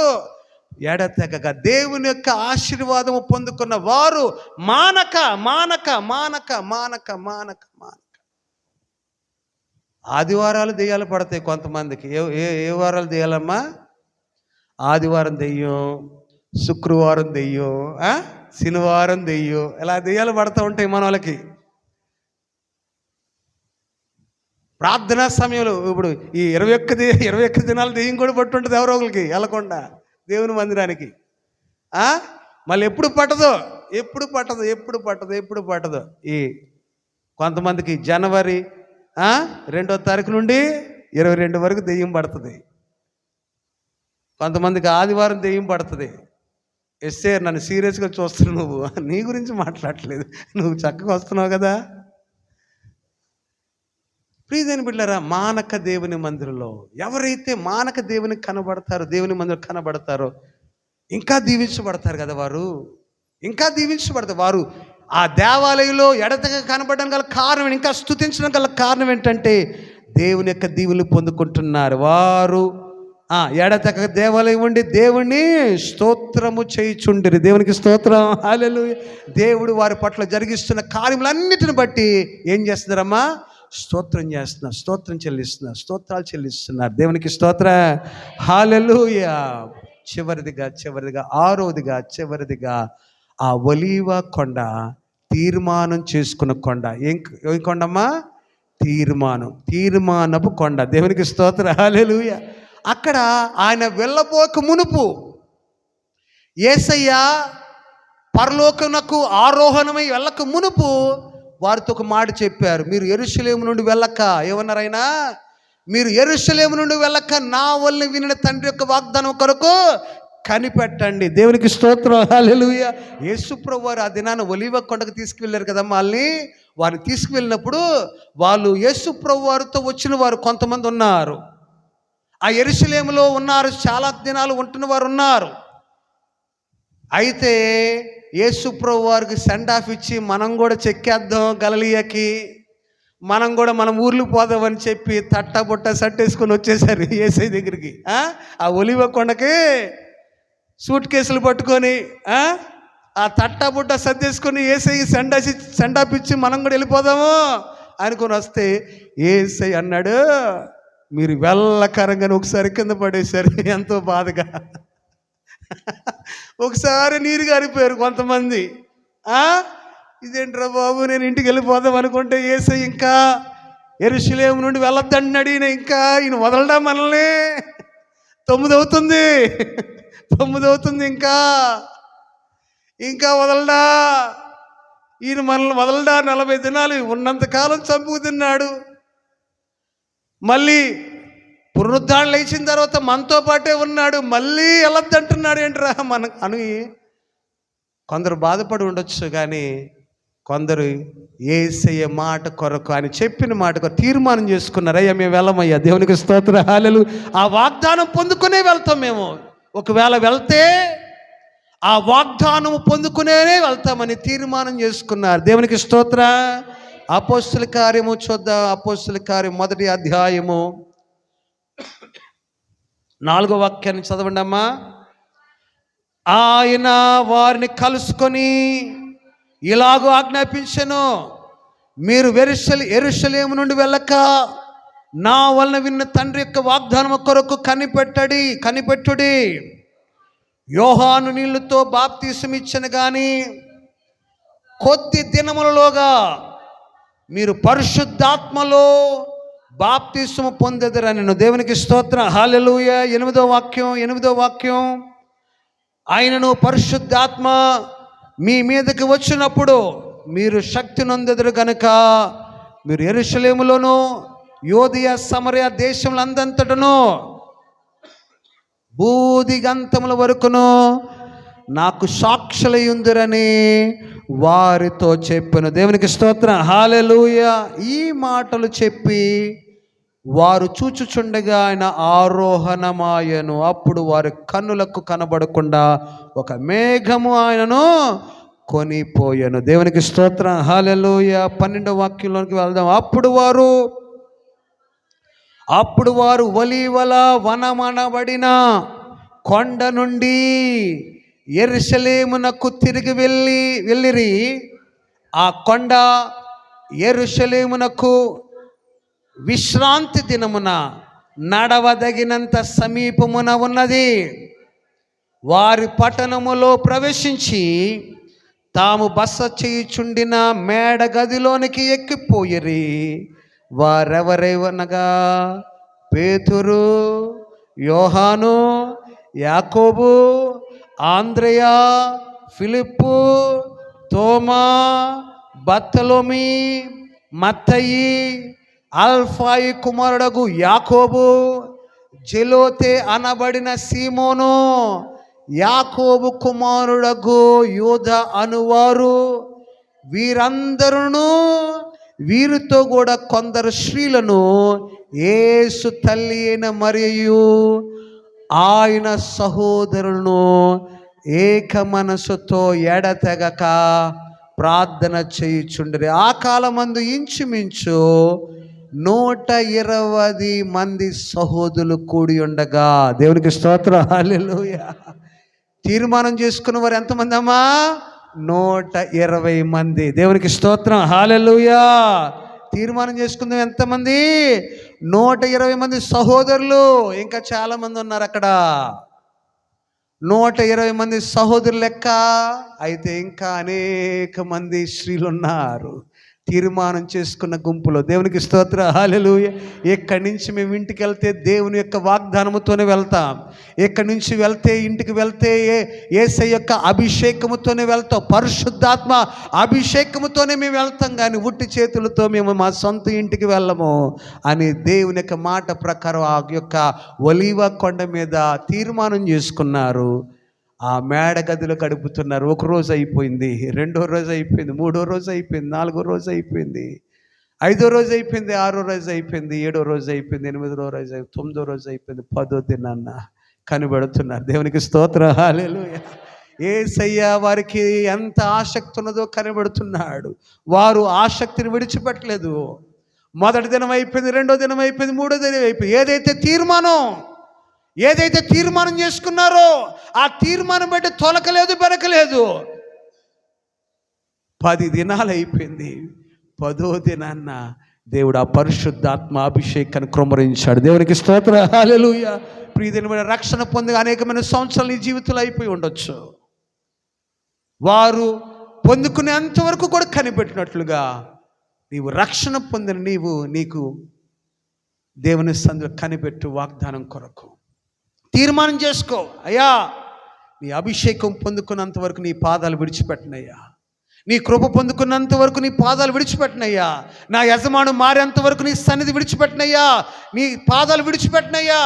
ఎడతెగక దేవుని యొక్క ఆశీర్వాదము పొందుకున్న వారు మానక మానక మానక మానక మానక మానక. ఆదివారాలు దెయ్యాలు పడతాయి కొంతమందికి. ఏ వారాలు దెయ్యాలమ్మా? ఆదివారం దెయ్యం, శుక్రవారం దెయ్యం, శనివారం దెయ్యం, ఇలా దెయ్యాలు పడుతూ ఉంటాయి మన వాళ్ళకి. ప్రార్థనా సమయంలో ఇప్పుడు ఈ 21 దినాలు దెయ్యం కూడా పట్టుంటుంది ఎవరో ఒకరికి వెళ్ళకుండా దేవుని మందిరానికి. మళ్ళీ ఎప్పుడు పట్టదో. ఈ కొంతమందికి జనవరి 2వ తారీఖు నుండి 22 వరకు దెయ్యం పడుతుంది. కొంతమందికి ఆదివారం దెయ్యం పడుతుంది. ఎస్ఏ నన్ను సీరియస్గా చూస్తున్నావు, నువ్వు నీ గురించి మాట్లాడట్లేదు, నువ్వు చక్కగా వస్తున్నావు కదా. ప్రియదేని బిడ్డలారా, మానక దేవుని మందిరంలో ఎవరైతే మానక దేవునికి కనబడతారో, దేవుని మందిరం కనబడతారో ఇంకా దీవించబడతారు కదా. వారు ఇంకా దీవించబడతారు. వారు ఆ దేవాలయంలో ఎడతెగక కనబడడం గల కారణం, ఇంకా స్తుతించడం గల కారణం ఏంటంటే దేవుని యొక్క దీవులు పొందుకుంటున్నారు. వారు ఎడతెగక దేవాలయం ఉండి దేవుణ్ణి స్తోత్రము చేయుచుండిరి. దేవునికి స్తోత్రం. హల్లెలూయా. దేవుడు వారి పట్ల జరిగిస్తున్న కార్యములన్నిటిని బట్టి ఏం చేస్తున్నారమ్మా? స్తోత్రం చెల్లిస్తున్నారు. దేవునికి స్తోత్రం. హల్లెలూయా. చివరిదిగా 6వదిగా ఆ ఒలీవ కొండ తీర్మానం చేసుకున్న కొండ. ఏం కొండమ్మా? తీర్మానపు కొండ. దేవునికి స్తోత్రం. హల్లెలూయా. అక్కడ ఆయన వెళ్ళబోక మునుపు యేసయ్య పరలోకమునకు ఆరోహణమై వెళ్ళక మునుపు వారితో ఒక మాట చెప్పారు. మీరు యెరూషలేము నుండి వెళ్ళక, ఏమన్నారైనా? మీరు యెరూషలేము నుండి వెళ్ళక నా వల్ల వినిన తండ్రి యొక్క వాగ్దానం కొరకు కనిపెట్టండి. దేవునికి స్తోత్రం. హల్లెలూయా. యేసుప్రభువు వారు ఆ దినాన ఒలీవ కొండకు తీసుకువెళ్ళారు కదా. వారిని తీసుకువెళ్ళినప్పుడు వాళ్ళు యేసుప్రభువు వారితో వచ్చిన వారు కొంతమంది ఉన్నారు. ఆ యెరూషలేములో ఉన్నారు, చాలా దినాలు ఉంటున్న వారు ఉన్నారు. అయితే యేసుప్రభువు వారికి సెండ్ ఆఫ్ ఇచ్చి మనం కూడా చెక్కేద్దాం గలిలయకి, మనం కూడా మనం ఊర్లు పోదామని చెప్పి తట్టబుట్ట సట్టేసుకొని వచ్చేసారు యేసయ్య దగ్గరికి. ఆ ఒలీవ కొండకి సూట్ కేసులు పట్టుకొని ఆ తట్టబుట్ట సర్దేసుకొని యేసయ్య సెండ్ ఆఫ్ ఇచ్చి మనం కూడా వెళ్ళిపోదాము అనుకొని వస్తే యేసయ్య అన్నాడు, మీరు వెళ్ళకరంగానే ఒకసారి కింద పడేశారు. ఎంతో బాధగా ఒకసారి నీరు గారిపోయారు కొంతమంది. ఇదేంట్రా బాబు, నేను ఇంటికి వెళ్ళిపోదాం అనుకుంటే యేసయ్య ఇంకా యెరూషలేము నుండి వెళ్ళొద్దంటున్నాడు. ఇంకా ఈయన వదలడా మనల్ని? 9 అవుతుంది, ఇంకా వదలడా ఈయన మనల్ని వదలడా? 40 దినాలు ఉన్నంతకాలం చంపుకు తిన్నాడు. మళ్ళీ పునరుద్ధరణ లేచిన తర్వాత మనతో పాటే ఉన్నాడు, మళ్ళీ వెళ్ళొద్దంటున్నాడు ఏంట్రా అని కొందరు బాధపడి ఉండొచ్చు. కానీ కొందరు యేసయ్య మాట కొరకు, ఆయన చెప్పిన మాట కొరకు తీర్మానం చేసుకున్నారు. అయ్యా మేము వెళ్ళమయ్యా, దేవునికి స్తోత్రం, హల్లెలూయా. ఆ వాగ్దానం పొందుకునే వెళ్తాం మేము. ఒకవేళ వెళ్తే ఆ వాగ్దానం పొందుకునేనే వెళ్తామని తీర్మానం చేసుకున్నారు. దేవునికి స్తోత్రం. అపోస్తుల కార్యము చూద్దాం. అపోస్తుల కార్యం 1వ అధ్యాయము 4వ వాక్యాన్ని చదవండి అమ్మా. ఆయన వారిని కలుసుకొని ఇలాగూ ఆజ్ఞాపించెను, మీరు యెరూషలేము నుండి వెళ్ళక నా వలన విన్న తండ్రి యొక్క వాగ్దానం కొరకు కనిపెట్టుడి. యోహాను నీళ్లతో బాప్తీసం ఇచ్చను గాని కొద్ది దినములలోగా మీరు పరిశుద్ధాత్మలో బాప్తీసము పొందెదరనెను. దేవునికి స్తోత్రం, హల్లెలూయా. 8వ వాక్యం ఆయనను పరిశుద్ధాత్మ మీ మీదకి వచ్చినప్పుడు మీరు శక్తి నొందెదరు గనుక మీరు యెరూషలేములోను యోదయ సమరయ దేశములందంతటను భూదిగంతముల వరకును నాకు సాక్షులయుందురని వారితో చెప్పెను. దేవునికి స్తోత్రం, హల్లెలూయా. ఈ మాటలు చెప్పి వారు చూచుచుండగా ఆయన ఆరోహణమాయను. అప్పుడు వారి కన్నులకు కనబడకుండా ఒక మేఘము ఆయనను కొనిపోయాను. దేవునికి స్తోత్రం, హల్లెలూయా. 12వ వాక్యంలోనికి వెళ్దాం. అప్పుడు వారు ఒలీవల వనమనబడిన కొండ నుండి యెరూషలేమునకు తిరిగి వెళ్ళిరి. ఆ కొండ యెరూషలేమునకు విశ్రాంతి దినమున నడవదగినంత సమీపమున ఉన్నది. వారి పట్టణములో ప్రవేశించి తాము బస చేయుచుండిన మేడ గదిలోనికి ఎక్కిపోయిరి. వారెవరేవనగా పేతురు, యోహాను, యాకోబు, ఆంద్రెయ, ఫిలిప్పు, తోమా, బర్తలోమి, మత్తయి, అల్ఫాయి కుమారుడగు యాకోబు, జెలోతే అనబడిన సీమోను, యాకోబు కుమారుడగు యూద అనువారు, వీరందరూ వీరితో కూడా కొందరు స్త్రీలను యేసు తల్లి అయిన మరియు ఆయన సహోదరులను ఏక మనసుతో ఎడతెగక ప్రార్థన చేయుచుండిరి. ఆ కాలమందు ఇంచుమించు 120 మంది సహోదరులు కూడి ఉండగా. దేవునికి స్తోత్రం, హల్లెలూయా. తీర్మానం చేసుకున్న వారు ఎంతమంది అమ్మా? 120 మంది. దేవునికి స్తోత్రం, హల్లెలూయా. తీర్మానం చేసుకుందాం ఎంతమంది? 120 మంది సహోదరులు. ఇంకా చాలా మంది ఉన్నారు అక్కడ. 120 మంది సహోదరులు లెక్క. అయితే ఇంకా అనేక మంది స్త్రీలు ఉన్నారు తీర్మానం చేసుకున్న గుంపులో. దేవునికి స్తోత్రం, హల్లెలూయా. ఇక్కడి నుంచి మేము ఇంటికి వెళ్తే దేవుని యొక్క వాగ్దానముతోనే వెళ్తాం. ఇక్కడి నుంచి ఇంటికి వెళ్తే యేసయ్య యొక్క అభిషేకముతోనే వెళ్తాం. పరిశుద్ధాత్మ అభిషేకముతోనే మేము వెళ్తాం. కానీ ఉట్టి చేతులతో మేము మా సొంత ఇంటికి వెళ్ళము అని దేవుని యొక్క మాట ప్రకారం ఆ యొక్క ఒలీవ కొండ మీద తీర్మానం చేసుకున్నారు. ఆ మేడ గదిలో గడుపుతున్నారు. 1 రోజు అయిపోయింది, 2వ రోజు అయిపోయింది, 3వ రోజు అయిపోయింది, 4వ రోజు అయిపోయింది, 5వ రోజు అయిపోయింది, 6వ రోజు అయిపోయింది, 7వ రోజు అయిపోయింది, 8వ రోజు అయిపోయింది, 9వ రోజు అయిపోయింది, 10వ దినాన్న కనిపెడుతున్నారు. దేవునికి స్తోత్రం, హల్లెలూయా. యేసయ్య వారికి ఎంత ఆసక్తి ఉన్నదో కనిపెడుతున్నాడు. వారు ఆసక్తిని విడిచిపెట్టలేదు. మొదటి దినం అయిపోయింది, 2వ దినం అయిపోయింది, 3వ దినం అయిపోయింది. ఏదైతే తీర్మానం చేసుకున్నారో ఆ తీర్మానం బట్టి తొలకలేదు, బెరకలేదు. 10 దినాలు అయిపోయింది. 10వ దినాన్న దేవుడు ఆ పరిశుద్ధాత్మ అభిషేకాన్ని కృమ్మరించాడు. దేవునికి స్తోత్రం, హల్లెలూయా. ప్రియమైన రక్షణ పొంది అనేకమైన సంవత్సరాలు నీ జీవితంలో అయిపోయి ఉండొచ్చు. వారు పొందుకునేంత వరకు కూడా కనిపెట్టినట్లుగా నీవు రక్షణ పొందిన నీకు దేవుని సన్నిధిలో కనిపెట్టు. వాగ్దానం కొరకు తీర్మానం చేసుకో. అయ్యా, నీ అభిషేకం పొందుకున్నంత వరకు నీ పాదాలు విడిచిపెట్టనయ్యా. నీ కృప పొందుకున్నంత వరకు నీ పాదాలు విడిచిపెట్టనయ్యా. నా యజమాను మారేంత వరకు నీ సన్నిధి విడిచిపెట్టనయ్యా. నీ పాదాలు విడిచిపెట్టనయ్యా.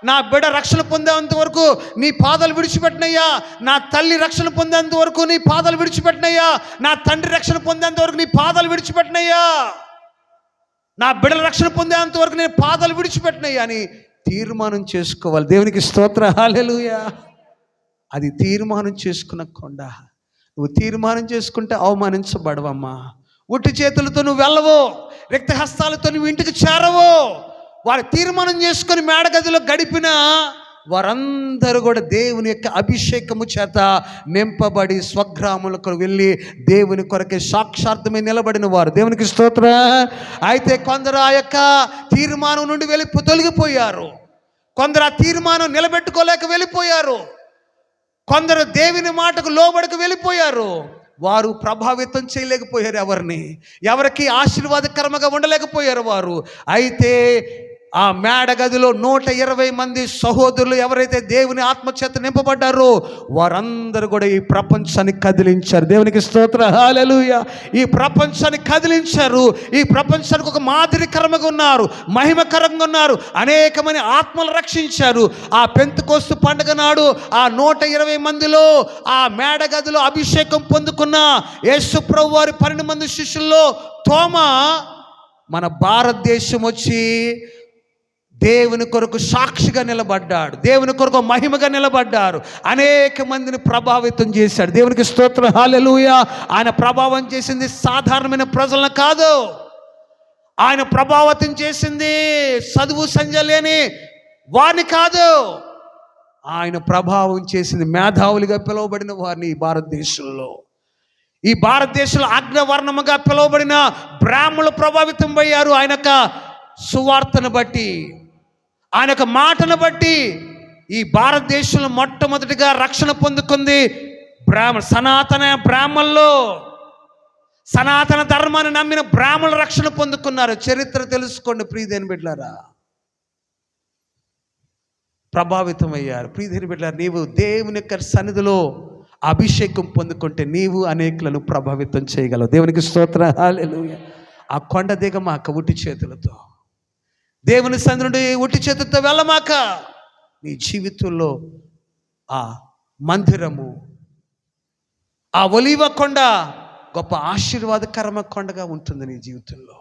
నా బిడ్డ రక్షణ పొందేంత వరకు నీ పాదాలు విడిచిపెట్టనయ్యా. నా తల్లి రక్షణ పొందేంత వరకు నీ పాదాలు విడిచిపెట్టనయ్యా. నా తండ్రి రక్షణ పొందేంత వరకు నీ పాదాలు విడిచిపెట్టనయ్యా. నా బిడ్డల రక్షణ పొందేంత వరకు నేను పాదాలు విడిచిపెట్టనయ్యా అని తీర్మానం చేసుకోవాలి. దేవునికి స్తోత్రం, హల్లెలూయా. అది తీర్మానం చేసుకున్న కొండ. నువ్వు తీర్మానం చేసుకుంటే అవమానించబడవమ్మా. ఉట్టి చేతులతో నువ్వు వెళ్ళవు, రిక్త హస్తాలతో నువ్వు ఇంటికి చేరవు. వారు తీర్మానం చేసుకొని మేడగదిలో గడిపిన వారందరూ కూడా దేవుని యొక్క అభిషేకము చేత నింపబడి స్వగ్రాములకు వెళ్ళి దేవుని కొరకే సాక్షార్థమై నిలబడిన వారు. దేవునికి స్తోత్రం. అయితే కొందరు ఆ యొక్క తీర్మానం నుండి తొలగిపోయారు. కొందరు ఆ తీర్మానం నిలబెట్టుకోలేక వెళ్ళిపోయారు. కొందరు దేవుని మాటకు లోబడకు వెళ్ళిపోయారు. వారు ప్రభావితం చేయలేకపోయారు. ఎవరికి ఆశీర్వాదకరంగా ఉండలేకపోయారు వారు. అయితే ఆ మేడగదిలో 120 మంది సహోదరులు ఎవరైతే దేవుని ఆత్మచేత నింపబడ్డారో వారందరూ కూడా ఈ ప్రపంచాన్ని కదిలించారు. దేవునికి స్తోత్రం, హల్లెలూయా. ఈ ప్రపంచాన్ని కదిలించారు. ఈ ప్రపంచానికి ఒక మాదిరికరంగా ఉన్నారు, మహిమకరంగా ఉన్నారు. అనేకమైన ఆత్మలు రక్షించారు. ఆ పెంతెకోస్తు పండుగ నాడు ఆ 120 మందిలో ఆ మేడగదిలో అభిషేకం పొందుకున్న యేసు ప్రభువు వారి 12 మంది శిష్యుల్లో తోమా మన భారతదేశం వచ్చి దేవుని కొరకు సాక్షిగా నిలబడ్డాడు. దేవుని కొరకు మహిమగా నిలబడ్డారు. అనేక మందిని ప్రభావితం చేశాడు. దేవునికి స్తోత్రం, హల్లెలూయా. ఆయన ప్రభావం చేసింది సాధారణమైన ప్రజలను కాదు. ఆయన ప్రభావితం చేసింది చదువు సంధ్య లేని వారిని కాదు. ఆయన ప్రభావం చేసింది మేధావులుగా పిలువబడిన వారిని. ఈ భారతదేశంలో అగ్రవర్ణముగా పిలువబడిన బ్రాహ్మణులు ప్రభావితం అయ్యారు. ఆయన యొక్క సువార్తను బట్టి, ఆయన యొక్క మాటను బట్టి ఈ భారతదేశంలో మొట్టమొదటిగా రక్షణ పొందుకుంది సనాతన బ్రాహ్మణులు. సనాతన ధర్మాన్ని నమ్మిన బ్రాహ్మణులు రక్షణ పొందుకున్నారు. చరిత్ర తెలుసుకోండి ప్రియదేని బిడ్డలారా. ప్రభావితం అయ్యారు. ప్రియదేని బిడ్డలారా, నీవు దేవుని యొక్క సన్నిధిలో అభిషేకం పొందుకుంటే నీవు అనేకులను ప్రభావితం చేయగలవు. దేవునికి స్తోత్రం, హల్లెలూయా. ఆ కొండ దిగమాక ఉట్టి చేతులతో, దేవుని సన్నిధి నుండి ఉట్టి చేతులతో వెళ్ళమాక. నీ జీవితంలో ఆ మందిరము, ఆ ఒలీవ కొండ గొప్ప ఆశీర్వాదకరమైన కొండగా ఉంటుంది నీ జీవితంలో.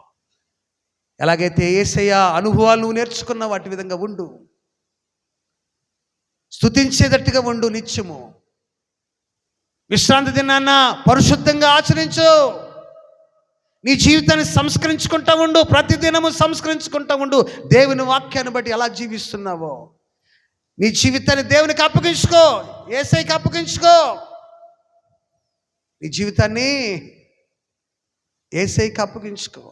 ఎలాగైతే యేసయ్య అనుభవాలు నువ్వు నేర్చుకున్నావు వాటి విధంగా ఉండు. స్తుతించేటట్టుగా ఉండు. నిత్యము విశ్రాంతి దినాన్న పరిశుద్ధంగా ఆచరించు. నీ జీవితాన్ని సంస్కరించుకుంటా ఉండు. ప్రతిదినము సంస్కరించుకుంటా ఉండు. దేవుని వాక్యాన్ని బట్టి ఎలా జీవిస్తున్నావో నీ జీవితాన్ని దేవునికి అప్పగించుకో, యేసయ్యకి అప్పగించుకో. నీ జీవితాన్ని యేసయ్యకి అప్పగించుకో.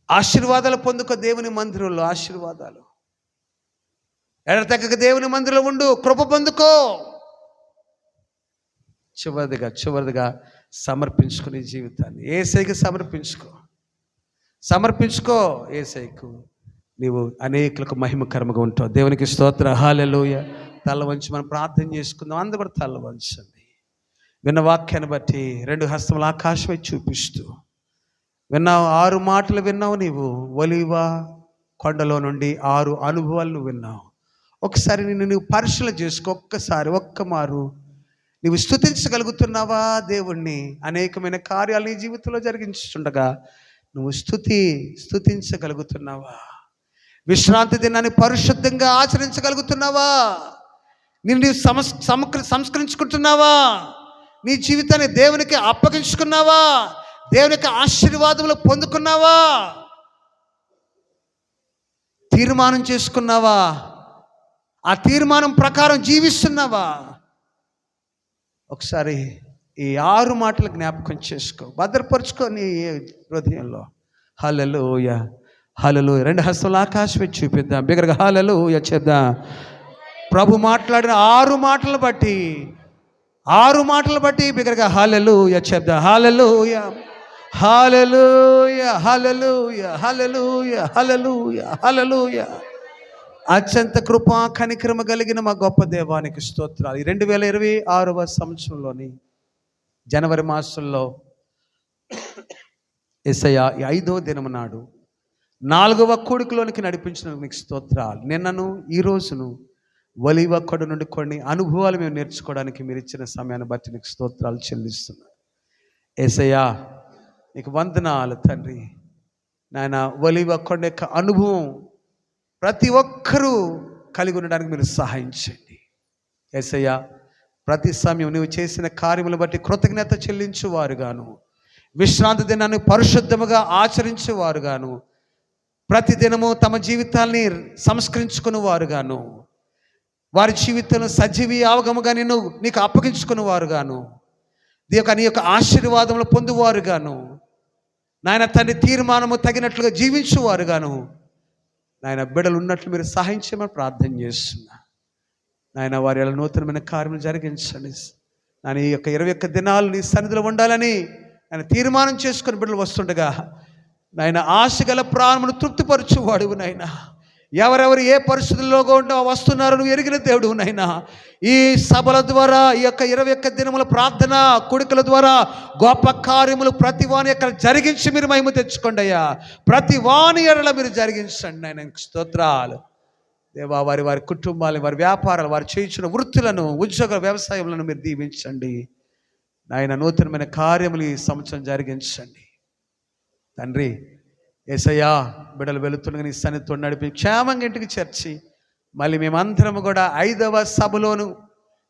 ఆశీర్వాదాలు పొందుకో. దేవుని మందిరంలో ఆశీర్వాదాలు ఎడతెగక దేవుని మందిరంలో ఉండు. కృప పొందుకో. చివరిదిగా సమర్పించుకునే జీవితాన్ని యేసయ్యకి సమర్పించుకో. యేసయ్యకు నీవు అనేకులకు మహిమకరంగా ఉంటావు. దేవునికి స్తోత్రం, హల్లెలూయా. తల వంచి మనం ప్రార్థన చేసుకుందాం. అందరూ కూడా తల వంచండి. విన్న వాక్యాన్ని బట్టి 2 హస్తములు ఆకాశం వైపు చూపిస్తూ విన్నావు. 6 మాటలు విన్నావు. నీవు ఒలీవ కొండలో నుండి 6 అనుభవాలు నువ్వు విన్నావు. ఒకసారి నువ్వు పరిశీలన చేసుకో. ఒక్కమారు నీవు స్తుతించగలుగుతున్నావా దేవుణ్ణి? అనేకమైన కార్యాలు నీ జీవితంలో జరిగించుండగా నువ్వు స్తుతించగలుగుతున్నావా? విశ్రాంతి దినాన్ని పరిశుద్ధంగా ఆచరించగలుగుతున్నావా? నిన్ను సంస్కరించుకుంటున్నావా? నీ జీవితాన్ని దేవునికి అప్పగించుకున్నావా? దేవునికి ఆశీర్వాదములు పొందుకున్నావా? తీర్మానం చేసుకున్నావా? ఆ తీర్మానం ప్రకారం జీవిస్తున్నావా? ఒకసారి ఈ 6 మాటలు జ్ఞాపకం చేసుకో, భద్రపరుచుకో నీ హృదయంలో. హల్లెలూయా, హల్లెలూయా. 2 హస్తములు ఆకాశం వైపు చూపిద్దాం. బిగ్గరగా హల్లెలూయా చేద్దాం. ప్రభు మాట్లాడిన 6 మాటలు బట్టి 6 మాటలు బట్టి బిగ్గరగా హల్లెలూయా చెప్దాం. హల్లెలూయా, హల్లెలూయా, హల్లెలూయా, హల్లెలూయా, హల్లెలూయా, హల్లెలూయా. అత్యంత కృపా కనికరమ కలిగిన మా గొప్ప దేవానికి స్తోత్రాలు. ఈ 2026వ సంవత్సరంలోని జనవరి మాసంలో యేసయ్య ఈ 5వ దినము నాడు 4వ కూడికలోనికి నడిపించిన మీకు స్తోత్రాలు. నిన్నను ఈ రోజును ఒలీవ కొండ నుండి కొన్ని అనుభవాలు మేము నేర్చుకోవడానికి మీరు ఇచ్చిన సమయాన్ని బట్టి నీకు స్తోత్రాలు చెల్లిస్తున్నాను. యేసయ్య నీకు వందనాలు తండ్రి. నాయన ఒలీవ కొండ యొక్క అనుభవం ప్రతి ఒక్కరూ కలిగి ఉండడానికి మీరు సహాయం చేయండి. యేసయ్య ప్రతి సమయం నువ్వు చేసిన కార్యములు బట్టి కృతజ్ఞత చెల్లించువారుగాను, విశ్రాంతి దినాన్ని పరిశుద్ధముగా ఆచరించేవారుగాను, ప్రతిదినము తమ జీవితాల్ని సంస్కరించుకుని వారుగాను, వారి జీవితంలో సజీవి అవగముగా నీకు అప్పగించుకుని వారుగాను, నీ యొక్క ఆశీర్వాదములు పొందువారుగాను, నాయన తండ్రి తీర్మానము తగినట్లుగా జీవించువారుగాను నాయన బిడ్డలు ఉన్నట్లు మీరు సహాయం చేయమని ప్రార్థన చేస్తున్నా. నాయన వారి ఎలా నూతనమైన కార్యములు జరిగించండి. నాయన ఈ యొక్క 21 దినాలు నీ సన్నిధిలో ఉండాలని ఆయన తీర్మానం చేసుకుని బిడ్డలు వస్తుండగా నాయన ఆశగల ప్రాణమును తృప్తిపరచువాడువు నాయన. ఎవరెవరు ఏ పరిస్థితుల్లో వస్తున్నారో నువ్వు ఎరిగిన దేవుడు నాయన. ఈ సభల ద్వారా ఈ యొక్క 21 దినముల ప్రార్థన కూడికల ద్వారా గొప్ప కార్యములు ప్రతి వాని యొక్క జరిగించి మీరు మహిమ తెచ్చుకోండి అయ్యా. ప్రతి వాని ఎడల మీరు జరిగించండి నాయన. స్తోత్రాలు దేవా. వారి వారి కుటుంబాలు, వారి వ్యాపారాలు, వారు చేయించిన వృత్తులను, ఉద్యోగ వ్యవసాయములను మీరు దీవించండి నాయన. నూతనమైన కార్యములు ఈ సంవత్సరం జరిగించండి తండ్రి. యేసయ్యా బిడ్డలు వెళుతుండగా నీ సన్నిధితో నడిపి క్షేమంగా ఇంటికి చేర్చి మళ్ళీ మేమందరము కూడా 5వ సభలోను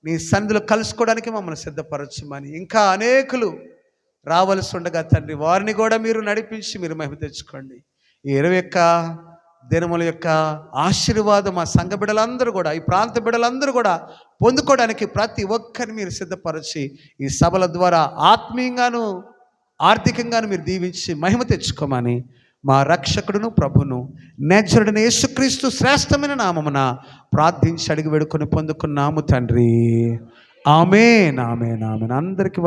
నీ సన్నిధిలో కలుసుకోవడానికి మమ్మల్ని సిద్ధపరచమని, ఇంకా అనేకులు రావలసి ఉండగా తండ్రి వారిని కూడా మీరు నడిపించి మీరు మహిమ తెచ్చుకోండి. ఈ 21 దినముల యొక్క ఆశీర్వాదం మా సంఘ బిడ్డలందరూ కూడా, ఈ ప్రాంత బిడ్డలందరూ కూడా పొందుకోవడానికి ప్రతి ఒక్కరిని మీరు సిద్ధపరిచి ఈ సభల ద్వారా ఆత్మీయంగాను ఆర్థికంగాను మీరు దీవించి మహిమ తెచ్చుకోమని మా రక్షకుడును ప్రభును నజరుడైన యేసుక్రీస్తు శ్రేష్టమైన నామమున ప్రార్థించి అడిగి వేడుకొని పొందుకున్నాము తండ్రి. ఆమేన్, ఆమేన్, ఆమేన్. అందరికీ